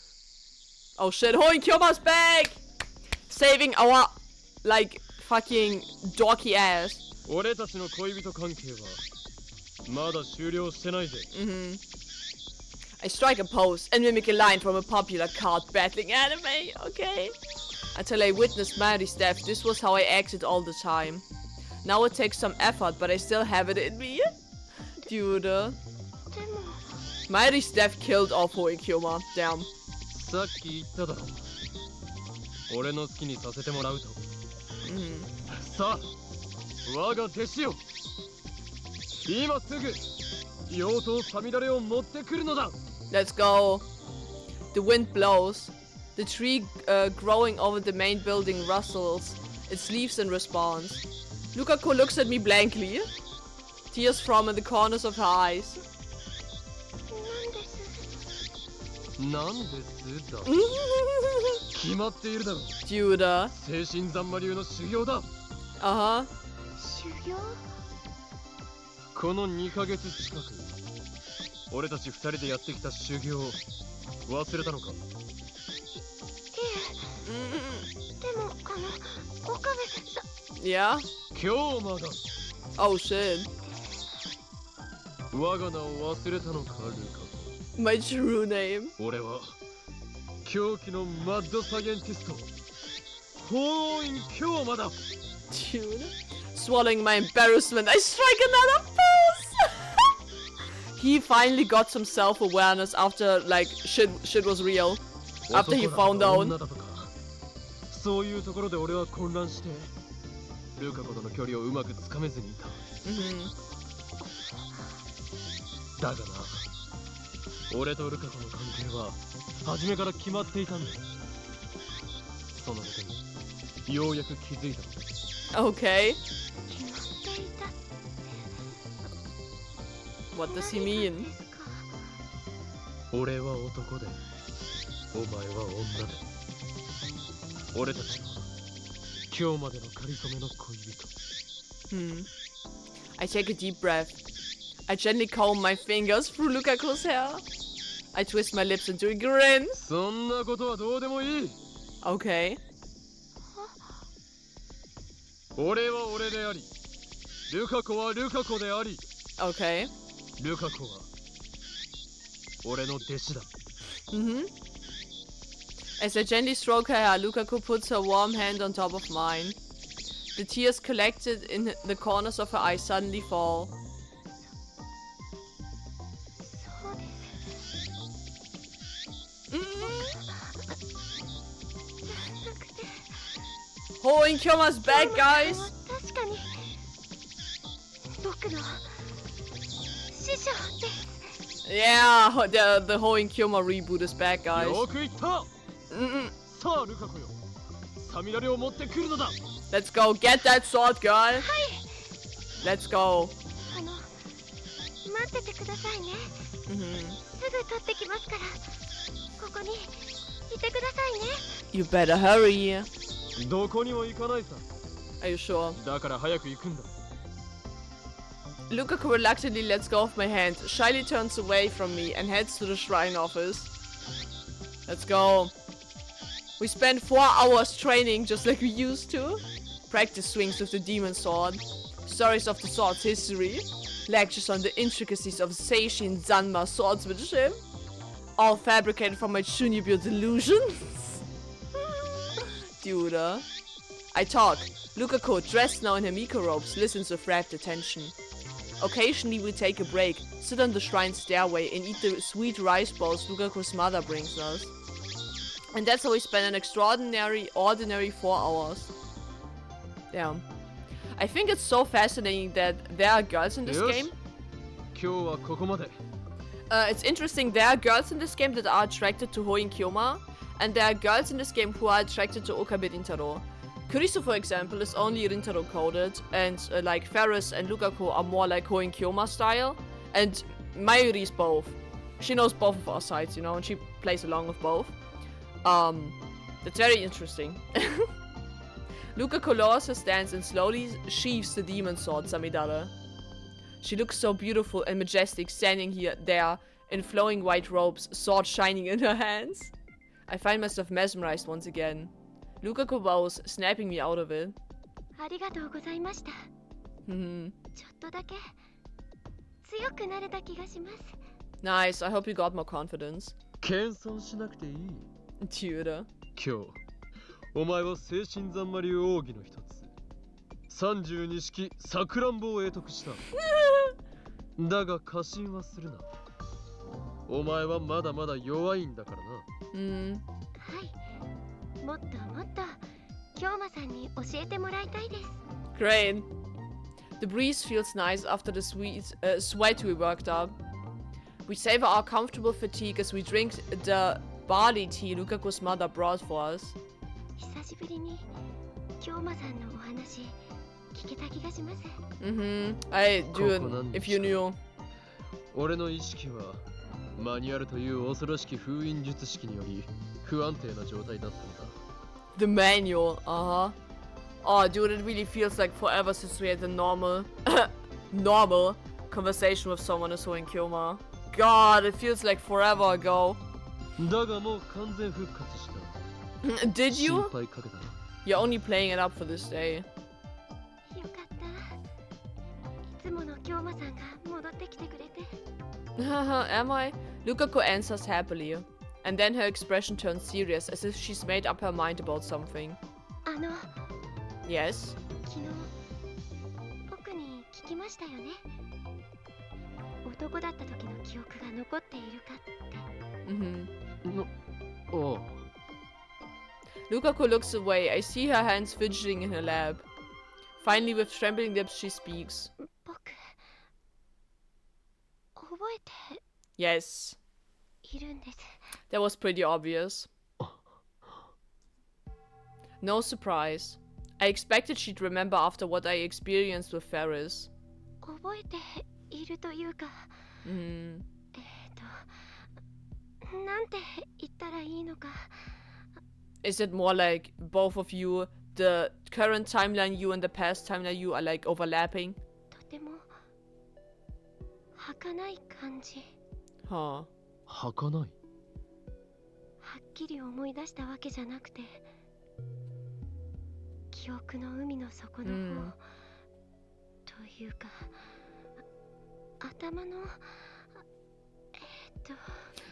Oh shit, Hoin Kyoma's back! Saving our, like, fucking dorky ass. 俺たちの恋人関係はまだ終了してないぜ I strike a pose and mimic a line from a popular card battling anime, okay? Until I witnessed Mighty's death, this was how I acted all the time. Now it takes some effort, but I still have it in me. Dude. でも Mighty's death killed off Hoin Kyoma. Damn. さっき言っただろ俺の好きにさせてもらうとさあ我が弟子よ今すぐ妖刀さみだれを持ってくるのだ Let's go. The wind blows. The tree growing over the main building rustles its leaves in response. Lukako looks at me blankly. Tears from in the corners of her eyes. なんです なんですだ決まっているだろ Dude. 精神残魔流の修行だ Uh-huh. 修行この2ヶ月近く俺たち2人でやってきた修行忘れたのかいえでも岡部さ Yeah? 今日まだ Oh shit. 我が名を忘れたのかルカ My true name. 俺は狂気のマッドサイエンティスト法院京馬だ Dude. Swallowing my embarrassment, I strike another pose! He finally got some self-awareness after, like, shit was real. After he found out. 女だとかそういうところで俺は混乱してルカ子との距離をうまくつかめずにいた だがな俺とルカ子の関係は初めから決まっていたんだそのことにようやく気づいたのだ Okay. 決まっていた What does he mean? ですか俺は男でお前は女で俺たちは今日までの仮初めの恋人 I take a deep breath. I gently comb my fingers through Lukaku's hair. I twist my lips into a grin. そんなことはどうでもいい Okay. 俺は俺でありルカ子はルカ子であり Okay. ルカ子は俺の弟子だ As I gently stroke her hair, Lukaku puts her warm hand on top of mine. The tears collected in the corners of her eyes suddenly fall. そうですじゃなくて Hoin Kyoma's back, guys! 確かに僕の師匠です Yeah, the Hoin Kyoma reboot is back, guys. よく言ったさあルカ子よサミダレを持ってくるのだ Let's go, get that sword, girl! Let's go. 待っててくださいねすぐ取ってきますからここにいてくださいね You better hurry. どこにも行かないさ Are you sure? だから早く行くんだ Lukaku reluctantly lets go of my hand, shyly turns away from me, and heads to the shrine office. Let's go. We spent 4 hours training just like we used to. Practice swings with the demon sword. Stories of the sword's history. Lectures on the intricacies of Seishin Zanma swordsmanship. All fabricated from my Chunibyo delusions. Dude. I talk. Lukaku, dressed now in her Miko robes, listens with rapt attention. Occasionally we take a break, sit on the shrine stairway and eat the sweet rice balls Lukaku's mother brings us. And that's how we spend an ordinary 4 hours. Damn. I think it's so fascinating that there are girls in this Yes. game. 今日はここまで It's interesting, there are girls in this game that are attracted to Hoin Kyoma, and there are girls in this game who are attracted to Okabe Rintaro. Kurisu, for example, is only Rintaro coded, and like Ferris and Lukaku are more like Hoin Kyoma style, and Mayuri is both. She knows both of our sides, you know, and she plays along with both. That's very interesting. Lukaku lowers her stance and slowly sheaths the demon sword Samidare. She looks so beautiful and majestic standing there in flowing white robes, sword shining in her hands. I find myself mesmerized once again. Lukaku bows, snapping me out of it. ありがとうございました。Hmm. ちょっとだけ強くなれた気がします。 Nice, I hope you got more confidence. 謙遜しなくていい。 Dude. 今日、お前は精神三魔流奥義の一つ、32式さくらんぼを得得した。だが過信はするな。お前はまだまだ弱いんだからな。はい。もっともっと京馬さんに教えてもらいたいです。 Great. The breeze feels nice after the sweat we worked up. We savor our comfortable fatigue as we drink the barley tea Lukaku's mother brought for us. 久しぶりに京馬さんのお話聞けた気がします。Hey, dude, if you knew. 俺の意識はマニュアルという恐ろしき封印術式により不安定な状態だったんだ。The manual, Oh, dude, it really feels like forever since we had a normal conversation with someone who's in Kyoma. God, it feels like forever ago. だがもう完全復活した。 Did 心 you? 配かけたな。 You're only playing it up for this day. よかった。いつもの京馬さんが戻ってきてくれて。Am I? Lukaku answers happily. And then her expression turns serious, as if she's made up her mind about something. あの、 Yes? 昨日僕に聞きましたよね。男だった時の記憶が残っているかって。ああ。 Lukaku looks away. I see her hands fidgeting in her lap. Finally, with trembling lips, she speaks. 僕、覚えて Yes. いるんです。 That was pretty obvious. No surprise. I expected she'd remember after what I experienced with Ferris. 覚えているというか、なんて言ったらいいのか。 Is it more like both of you, the current timeline you and the past timeline you are like overlapping? とても儚い感じ。 Huh. 儚い。はっきり思い出したわけじゃなくて、記憶の海の底の方、というか、頭の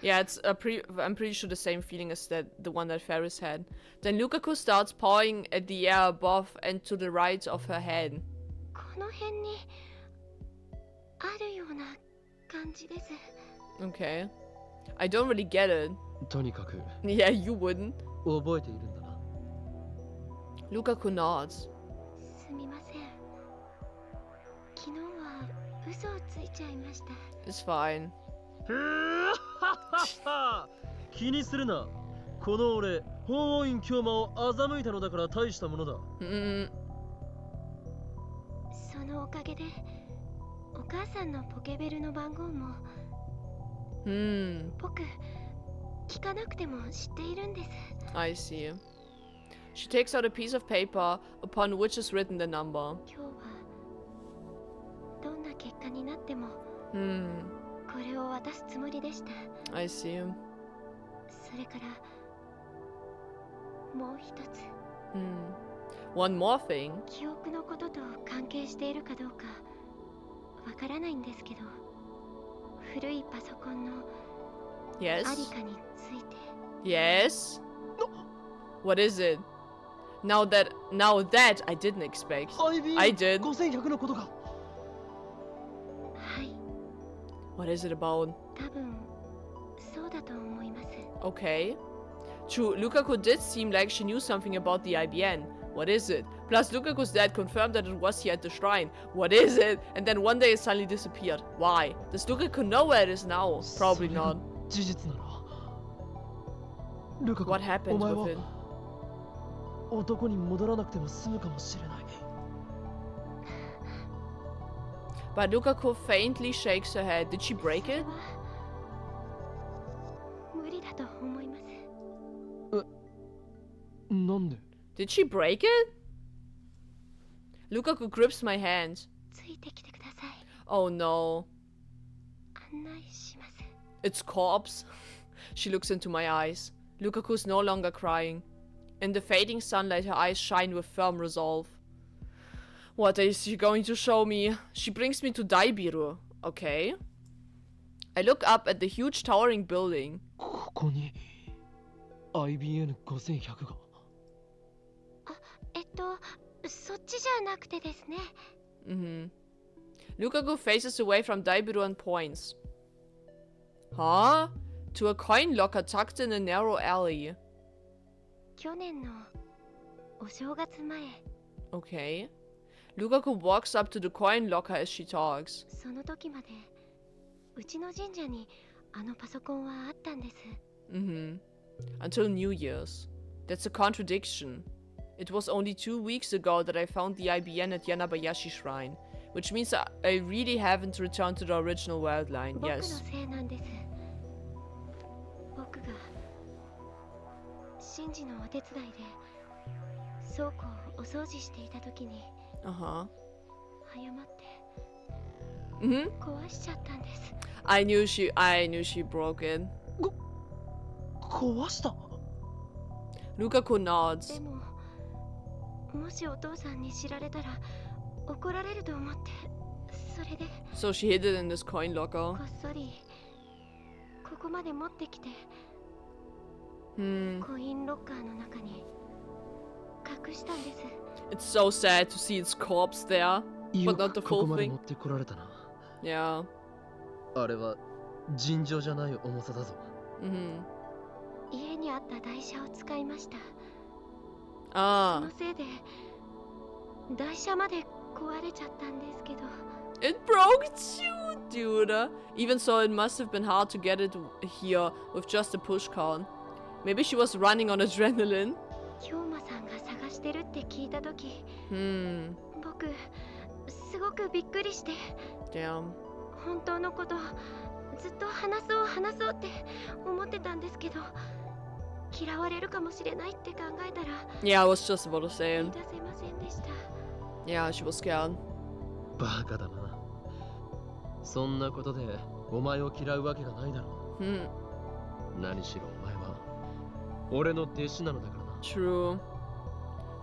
Yeah, it's I'm pretty sure the same feeling as the one that Ferris had. Then Lukaku starts pawing at the air above and to the right of her head. この辺にあるような感じです。 Okay. I don't really get it. とにかく Yeah, you wouldn't. 覚えているんだな。 Lukaku nods. すみません。昨日は嘘をついちゃいました。 It's fine. 気にするな。この俺、法王院京馬を欺いたのだから大したものだ。そのおかげで、お母さんのポケベルの番号も、僕、聞かなくても知っているんです。 I see. She takes out a piece of paper upon which is written the number. 今日はどんな結果になっても、これを渡すつもりでした。 I see. それからもう一つ。One more thing. 記憶のことと関係しているかどうかわからないんですけど、古いパソコンの Yes. ありかについて。 Yes. What is it? Now that I didn't expect. I did. 5100のことが。はい。 What is it about? 多分そうだと思います。 Okay. True, Lukaku did seem like she knew something about the IBN. What is it? Plus, Lukaku's dad confirmed that it was here at the shrine. What is it? And then one day it suddenly disappeared. Why? Does Lukaku know where it is now? Probably not. 事実なら。ルカ子、 What happened お前 with は it? 男に戻らなくても済むかもしれない。 But Lukaku faintly shakes her head. Did she break それ it? は無理だと思います。なんで？ Did she break it? Lukaku grips my hand. ついてきてください。 Oh no. 案内します。 It's corpse. She looks into my eyes. Lukaku's no longer crying. In the fading sunlight, her eyes shine with firm resolve. What is she going to show me? She brings me to Daibiru. Okay. I look up at the huge towering building. ここに IBN5100 が。そっちじゃなくてですね。Lukaku faces away from Daibiru and points. Huh? To a coin locker tucked in a narrow alley. 去年のお正月前、 Okay. Lukaku walks up to the coin locker as she talks. その時までうちの神社にあのパソコンはあったんです。 Until New Year's. That's a contradiction. It was only 2 weeks ago that I found the IBN at Yanabayashi Shrine, which means I really haven't returned to the original world line. 僕の Yes. せいなんです。僕が神事のお手伝いで倉庫をお掃除していた時に Uh-huh. 誤って Mm-hmm. 壊しちゃったんです。 I knew she broke it. 壊した？ Lukaku nods. でももしお父さんに知られたら怒られると思って、それで So she hid it in this coin locker. こっそりここまで持ってきて、 Hmm. コインロッカーの中に隠したんです。 It's so sad to see its corpse there. よ But not く the ここ full まで thing. 持ってこられたな。 Yeah. あれは尋常じゃない重さだぞ。家にあった台車を使いました。そ Ah. のせいで台車まで壊れちゃったんですけど、 It broke too, dude. Even so, it must have been hard to get it here with just a push cart. Maybe she was running on adrenaline. 京馬さんが探してるって聞いた時、 僕すごくびっくりして、 Damn. 本当のことずっと話そうって思ってたんですけど、嫌われるかもしれないって考えたら Yeah, I was just about to 言 say い it. 出せませんでした。 Yeah, she was scared. バカだな。そんなことでお前を嫌うわけがないだろう。何しろお前は俺の弟子なのだからな。 True.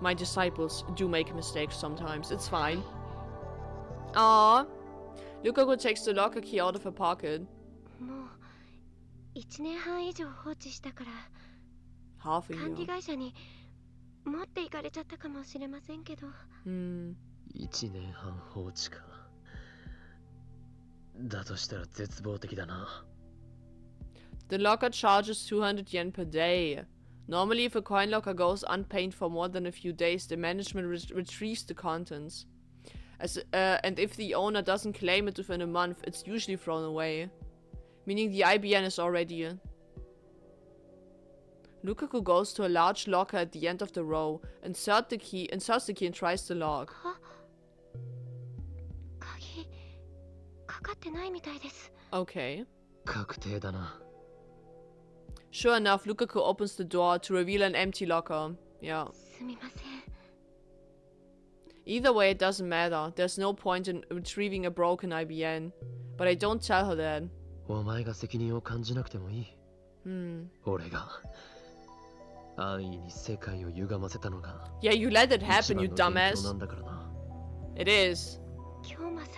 My disciples do make mistakes sometimes. It's fine. Aww. Lukaku takes the locker key out of her pocket. もう1年半以上放置したから Half a 管理 year. 会社に持っていかれちゃったかもしれませんけど、 1年半放置か。だとしたら絶望的だな。 The locker charges 200 yen per day. Normally, if a coin locker goes unpaid for more than a few days, the management retrieves the contents. And if the owner doesn't claim it within a month, it's usually thrown away. Meaning the IBN is already in. Lukaku goes to a large locker at the end of the row, inserts the key and tries the lock. 鍵かかってないみたいです。 Okay. 確定だな。 Sure enough, Lukaku opens the door to reveal an empty locker. Yeah. すみません。 Either way, it doesn't matter. There's no point in retrieving a broken IBN. But I don't tell her that. お前が責任を感じなくてもいい。俺が安易に世界を歪ませたのが Yeah, you let it 一 happen, 番 you の元凶 dumbass. なんだからな。 It is. 京馬さん、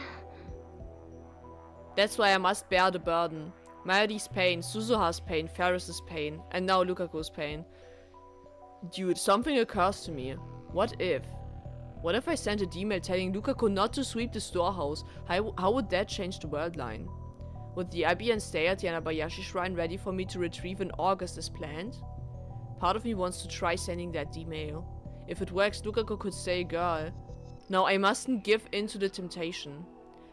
That's why I must bear the burden. Mayuri's pain, Suzuha's pain, Ferris's pain, and now Lukaku's pain. Dude, something occurs to me. What if I sent a email telling Lukaku not to sweep the storehouse? How would that change the world line? Would the IBN stay at Yanabayashi Shrine ready for me to retrieve in August as planned? Part of me wants to try sending that email. If it works, Lukaku could stay a girl. No, I mustn't give in to the temptation.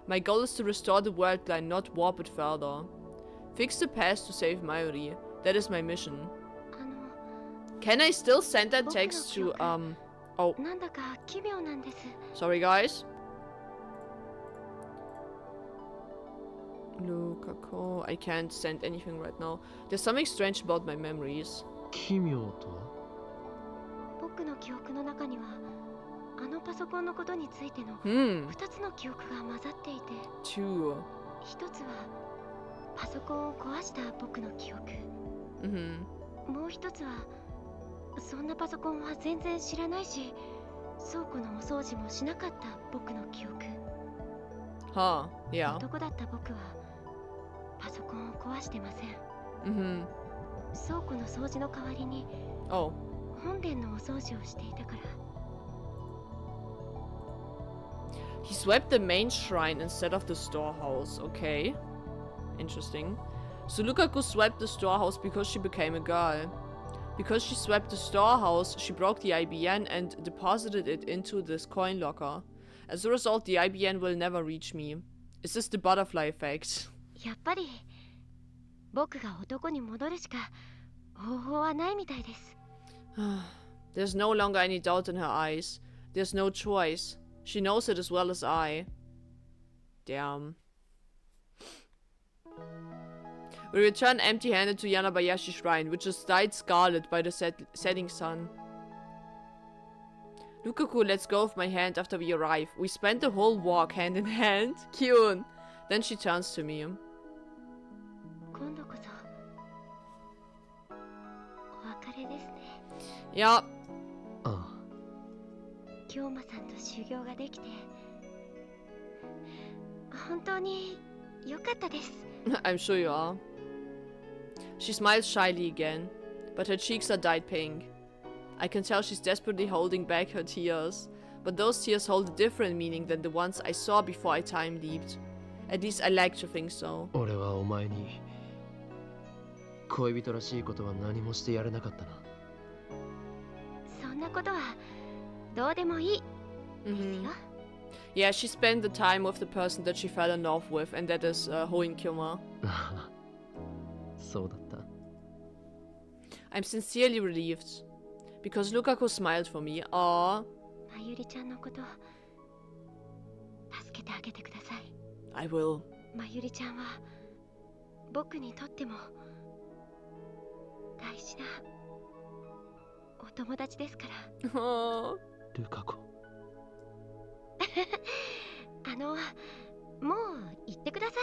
My goal is to restore the world line, not warp it further. Fix the past to save Mayuri. That is my mission. あの Can I still send that text to, oh, なんだか奇妙なんです。 sorry guys. Lukaku, I can't send anything right now. There's something strange about my memories. 奇妙とは？僕の記憶の中にはあのパソコンのことについての Hmm. 2つの記憶が混ざっていて、 Two. 1つはパソコンを壊した僕の記憶、 Mm-hmm. もう1つはそんなパソコンは全然知らないし、倉庫のお掃除もしなかった僕の記憶。 Huh. Yeah. 男だった僕はパソコンを壊してません。 Mm-hmm. 倉庫の掃除の代わりに Oh. 本殿のお掃除をしていたから。 He swept the main shrine instead of the storehouse. Okay. Interesting. So Lukaku swept the storehouse because she became a girl. Because she swept the storehouse, she broke the IBN and deposited it into this coin locker. As a result, the IBN will never reach me. Is this the butterfly effect? やっぱり僕が男に戻るしか方法はないみたいです。 There's no longer any doubt in her eyes. There's no choice. She knows it as well as I. Damn. We return empty-handed to Yanabayashi Shrine, which is dyed scarlet by the setting sun. Lukaku lets go of my hand after we arrive. We spend the whole walk hand in hand. Kyun. Then she turns to me. 今度こそお別れですね。 Yeah. あ京馬さんと修行ができて本当に良かったです。 I'm sure you are. She smiles shyly again, but her cheeks are dyed pink. I can tell she's desperately holding back her tears, but those tears hold a different meaning than the ones I saw before I time leaped. At least I like to think so. 俺はお前に恋人らしいことは何もしてやれなかったな。そんなことはどうでもいいですよ。 Yeah, she spent the time with the person that she fell in love with, and that is Hoin Kyuma. そうだった。 I'm sincerely relieved, because Lukaku smiled for me. Aww. まゆりちゃんのこと助けてあげてください。 I will. まゆりちゃんは僕にとっても大事なお友達ですから。 Aww. ルカ子。もう行ってくださ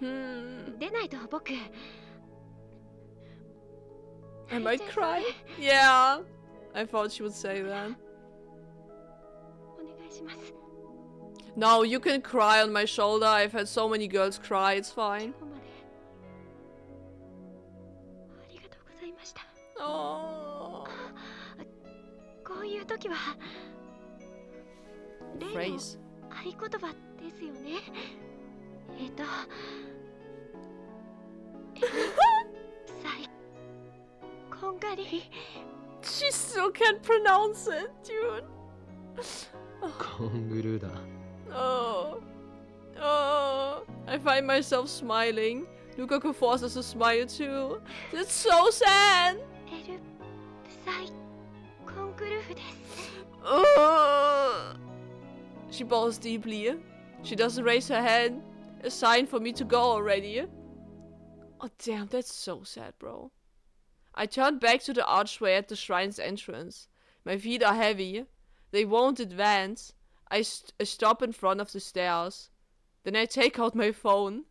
い。 Hmm. 出ないと僕 I might cry. Yeah. I thought she would say that. お願いします。 No, you can cry on my shoulder. I've had so many girls cry. It's fine. ここまでありがとうございました。 Oh. こういう時は例の Phrase. 合言葉ですよね。最こんがり。 She still can't pronounce it, dude. コングルーだ。 Oh. Oh. I find myself smiling. Lukaku forces a smile too. It's so sad. エルサイコングルーフです。 Oh. She bows deeply. She doesn't raise her hand. A sign for me to go already. Oh damn, that's so sad, bro. I turn back to the archway at the shrine's entrance. My feet are heavy. They won't advance. I stop in front of the stairs. Then I take out my phone.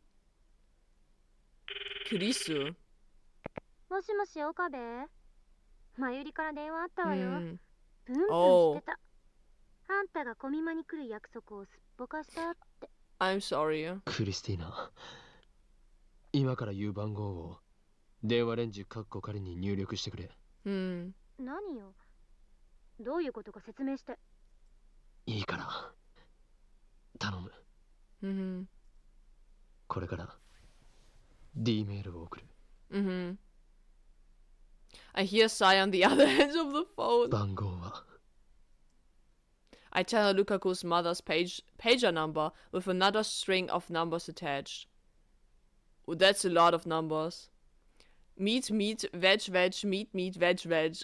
Kurisu. もしもし岡部。まゆりから電話あったわよ。 Hmm. プンプンおうしてた。あんたがコミマに来る約束をすっぽかしたって。 I'm sorry. クリスティーナ。今から言う番号を電話レンジカッコ仮に入力してくれ。Hmm. 何よ。どういうことか説明して。いいから。頼む。Mm-hmm. これから D メールを送る。Mm-hmm. I hear Sai on the other end of the phone. 番号は I tell her Lukaku's mother's pager number with another string of numbers attached. Oh, that's a lot of numbers. Meat, meat, veg, veg, meat, meat, veg, veg.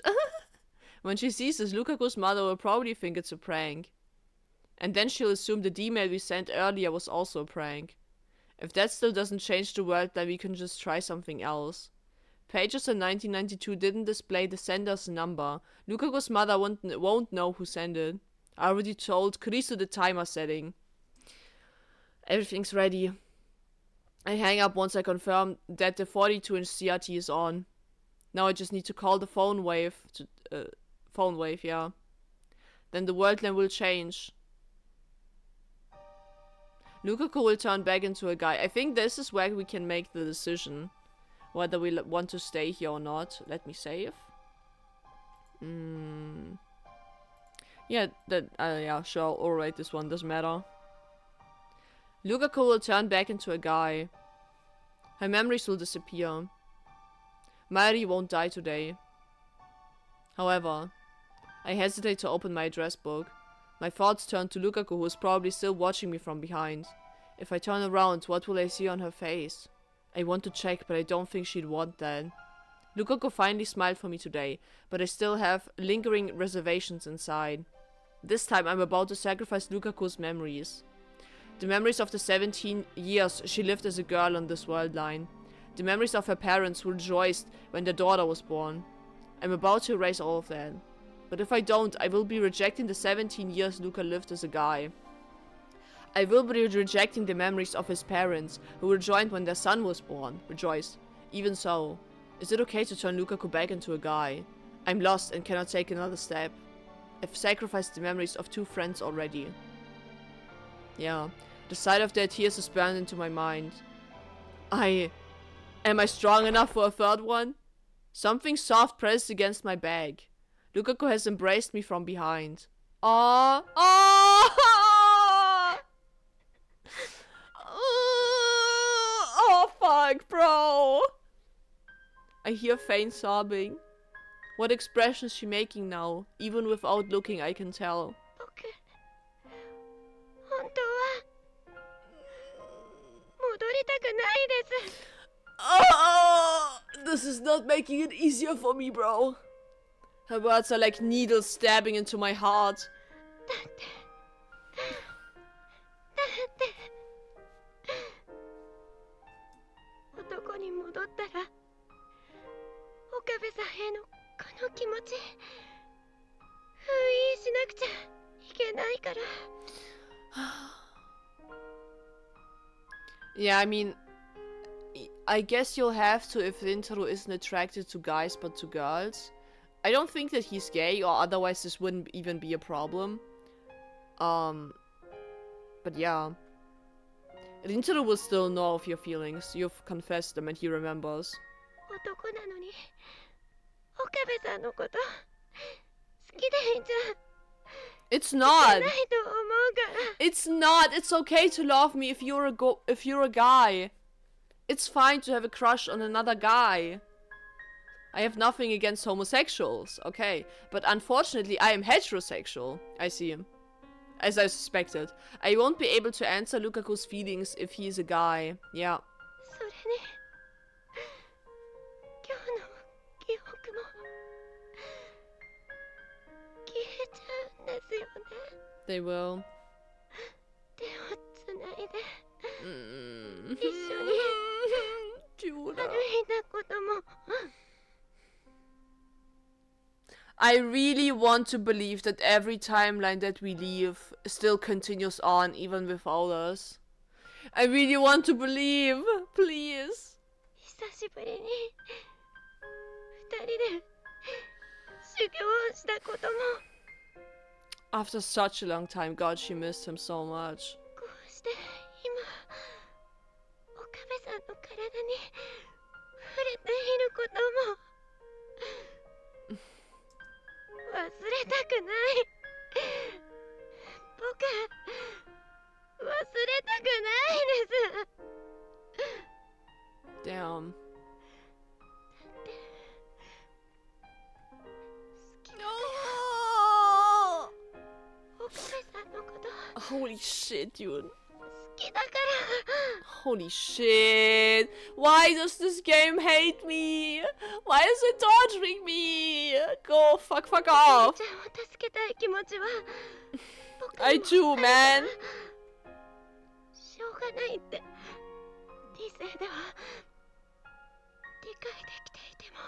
When she sees this, Lukaku's mother will probably think it's a prank. And then she'll assume the D-mail we sent earlier was also a prank. If that still doesn't change the world, then we can just try something else. Pages in 1992 didn't display the sender's number. Lukaku's mother won't know who sent it. I already told Kurisu the timer setting. Everything's ready. I hang up once I confirm that the 42-inch CRT is on. Now I just need to call the phone wave. Phone wave, yeah. Then the world name will change. Lukaku will turn back into a guy. I think this is where we can make the decision. Whether we want to stay here or not. Let me save. Yeah, yeah, sure. Alright, this one doesn't matter. Lukaku will turn back into a guy. Her memories will disappear. Mairi won't die today. However, I hesitate to open my address book. My thoughts turn to Lukaku, who is probably still watching me from behind. If I turn around, what will I see on her face? I want to check, but I don't think she'd want that. Lukaku finally smiled for me today, but I still have lingering reservations inside. This time I'm about to sacrifice Lukaku's memories. The memories of the 17 years she lived as a girl on this world line. The memories of her parents who rejoiced when their daughter was born. I'm about to erase all of that. But if I don't, I will be rejecting the 17 years Luka lived as a guy. I will be rejecting the memories of his parents, who rejoiced when their son was born. Rejoice. Even so, is it okay to turn Lukaku back into a guy? I'm lost and cannot take another step. I've sacrificed the memories of 2 friends already. Yeah, the sight of their tears is burned into my mind. Am I strong enough for a 3rd one? Something soft pressed against my back. Lukaku has embraced me from behind. Aww. Aww! Oh, fuck, bro. I hear faint sobbing. What expression is she making now? Even without looking, I can tell. Oh, this is not making it easier for me, bro. Her words are like needles stabbing into my heart. 男に戻ったら岡部さんへのこの気持ち封印しなくちゃいけないから。 Yeah, I mean, I guess you'll have to if Rintaro isn't attracted to guys but to girls. I don't think that he's gay, or otherwise this wouldn't even be a problem. But yeah. Rintaro will still know of your feelings. You've confessed them and he remembers. 男なのに岡部さんのこと好きでいいんじゃ It's not. ないと思うから。 It's not. It's okay to love me if you're a guy. It's fine to have a crush on another guy. I have nothing against homosexuals, okay. But unfortunately, I am heterosexual. I see him. As I suspected. I won't be able to answer Lukaku's feelings if he's a guy. Yeah. それに今日の記憶も消えちゃうんですよね。 They will. 手をつないで Mm. 一緒に歩い Judah. たことも I really want to believe that every timeline that we leave still continues on even without us. I really want to believe. Please. 久しぶりに二人で修行をしたことも After such a long time, God, she missed him so much. こうして今岡部さんの体に触れていることも忘れたくない僕忘れたくないです Damn. 岡部さんのこと Holy shit, dude. 好きだから Holy shit. Why does this game hate me? Why is it torturing me? Go fuck off. ちゃんを助けたい気持ちは僕にも I do, man. しょうがないって理性では理解できていても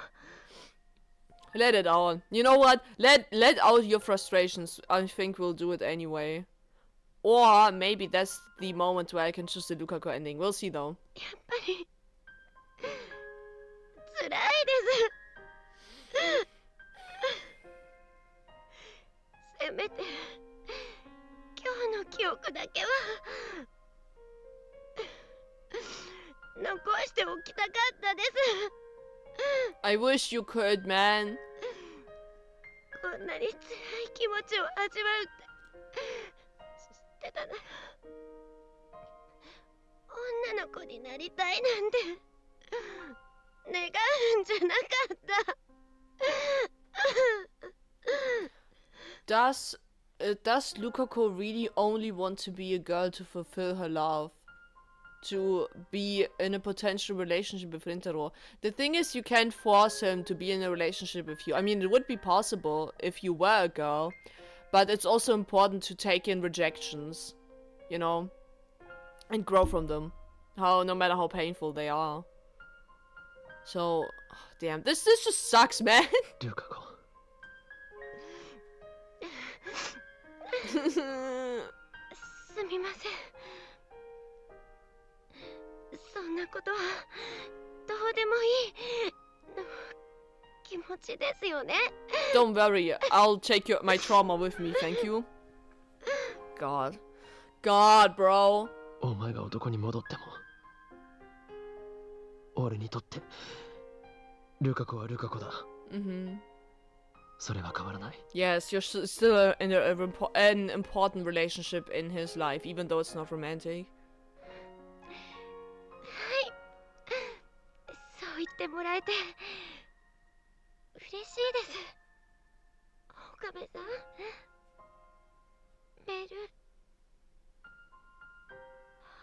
Let it out. You know what? Let out your frustrations. I think we'll do it anyway. Or maybe that's the moment where I can choose the Lukaku ending. We'll see though. やっぱり辛いですせめて今日の記憶だけは残しておきたかったです I wish you could, man. こんなに辛い気持ちを味わうって知ってたなら女の子になりたいなんて願うんじゃなかった Does Lukaku really only want to be a girl to fulfill her love? To be in a potential relationship with Rintaro? The thing is, you can't force him to be in a relationship with you. I mean, it would be possible if you were a girl, but it's also important to take in rejections, you know, and grow from them. No matter how painful they are. So, damn, this just sucks, man. ルカ子 すみませんそんなことはどうでもいいの気持ちですよね Don't worry, I'll take my trauma with me, thank you. God, bro. お前が男に戻っても俺にとってルカ子はルカ子だ Mm-hmm. それは変わらない Yes, you're still in an important relationship in his life, even though it's not romantic. はいそう言ってもらえて嬉しいです岡部さんメール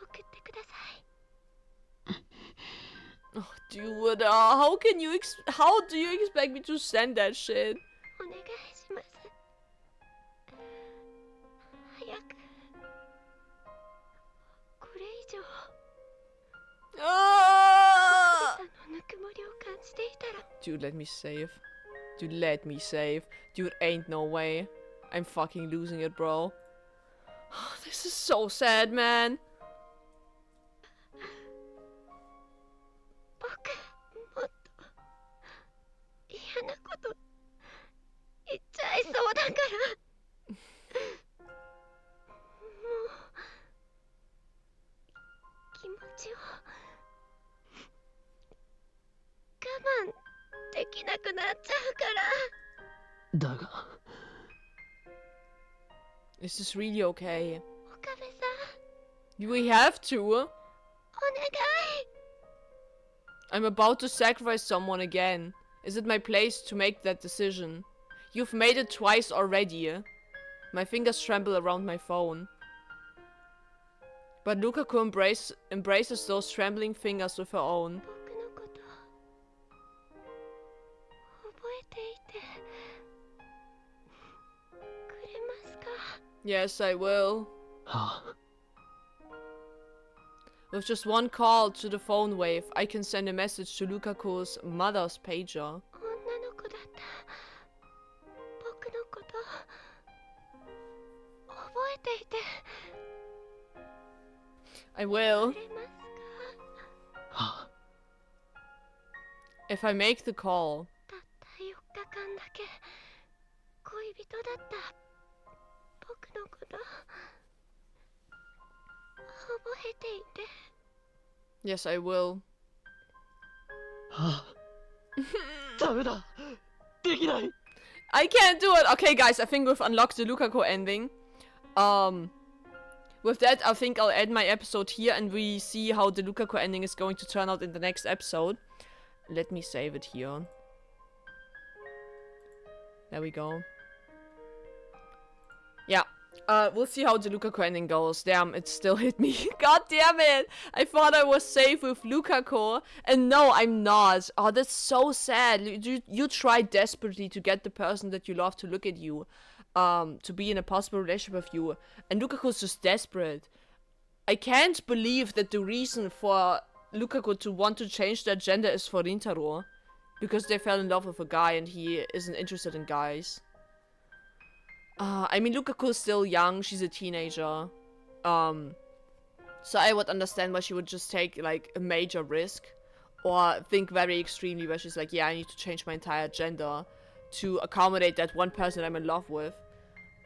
送ってください Oh, dude, how do you expect me to send that shit? お願いします早くこれ以上 Ah! さんのぬくもりを感じていたら Dude, let me save. Dude, ain't no way. I'm fucking losing it, bro. This is so sad, man. 僕もっと嫌なこと言っちゃいそうだからもう気持ちを我慢できなくなっちゃうからだが Is this really okay? 岡部さん We have to. お願い I'm about to sacrifice someone again. Is it my place to make that decision? You've made it twice already. My fingers tremble around my phone. But Lukaku embraces those trembling fingers with her own. 僕のこと覚えていてくれますか Yes, I will. はあ With just one call to the phone wave, I can send a message to Lukaku's mother's pager. 女の子だった僕のこと覚えていて I will. くれますかはあ If I make the call. たった4日間だけ恋人だった僕のこと覚えていて Yes, I will. はあダメだできない I can't do it! Okay, guys, I think we've unlocked the Lukaku ending. With that, I think I'll end my episode here and we see how the Lukaku ending is going to turn out in the next episode. Let me save it here. There we go. Yeah. We'll see how the Lukaku ending goes. Damn, it still hit me. God damn it! I thought I was safe with Lukaku. And no, I'm not. Oh, that's so sad. You try desperately to get the person that you love to look at you. To be in a possible relationship with you. And Lukaku's just desperate. I can't believe that the reason for Lukaku to want to change their gender is for Rintaro. because they fell in love with a guy and he isn't interested in guys. I mean, Lukaku's still young, she's a teenager. So I would understand why she would just take, like, a major risk. Or think very extremely where she's like, yeah, I need to change my entire gender to accommodate that one person I'm in love with.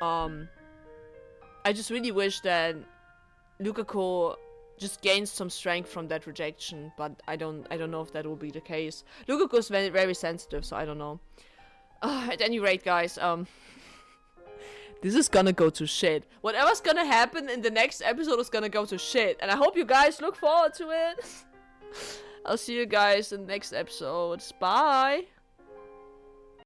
I just really wish that Lukaku just gains some strength from that rejection, but I don't know if that will be the case. Lukaku's very, very sensitive, so I don't know. At any rate, guys, this is gonna go to shit. Whatever's gonna happen in the next episode is gonna go to shit, and I hope you guys look forward to it. I'll see you guys in the next episodes. Bye!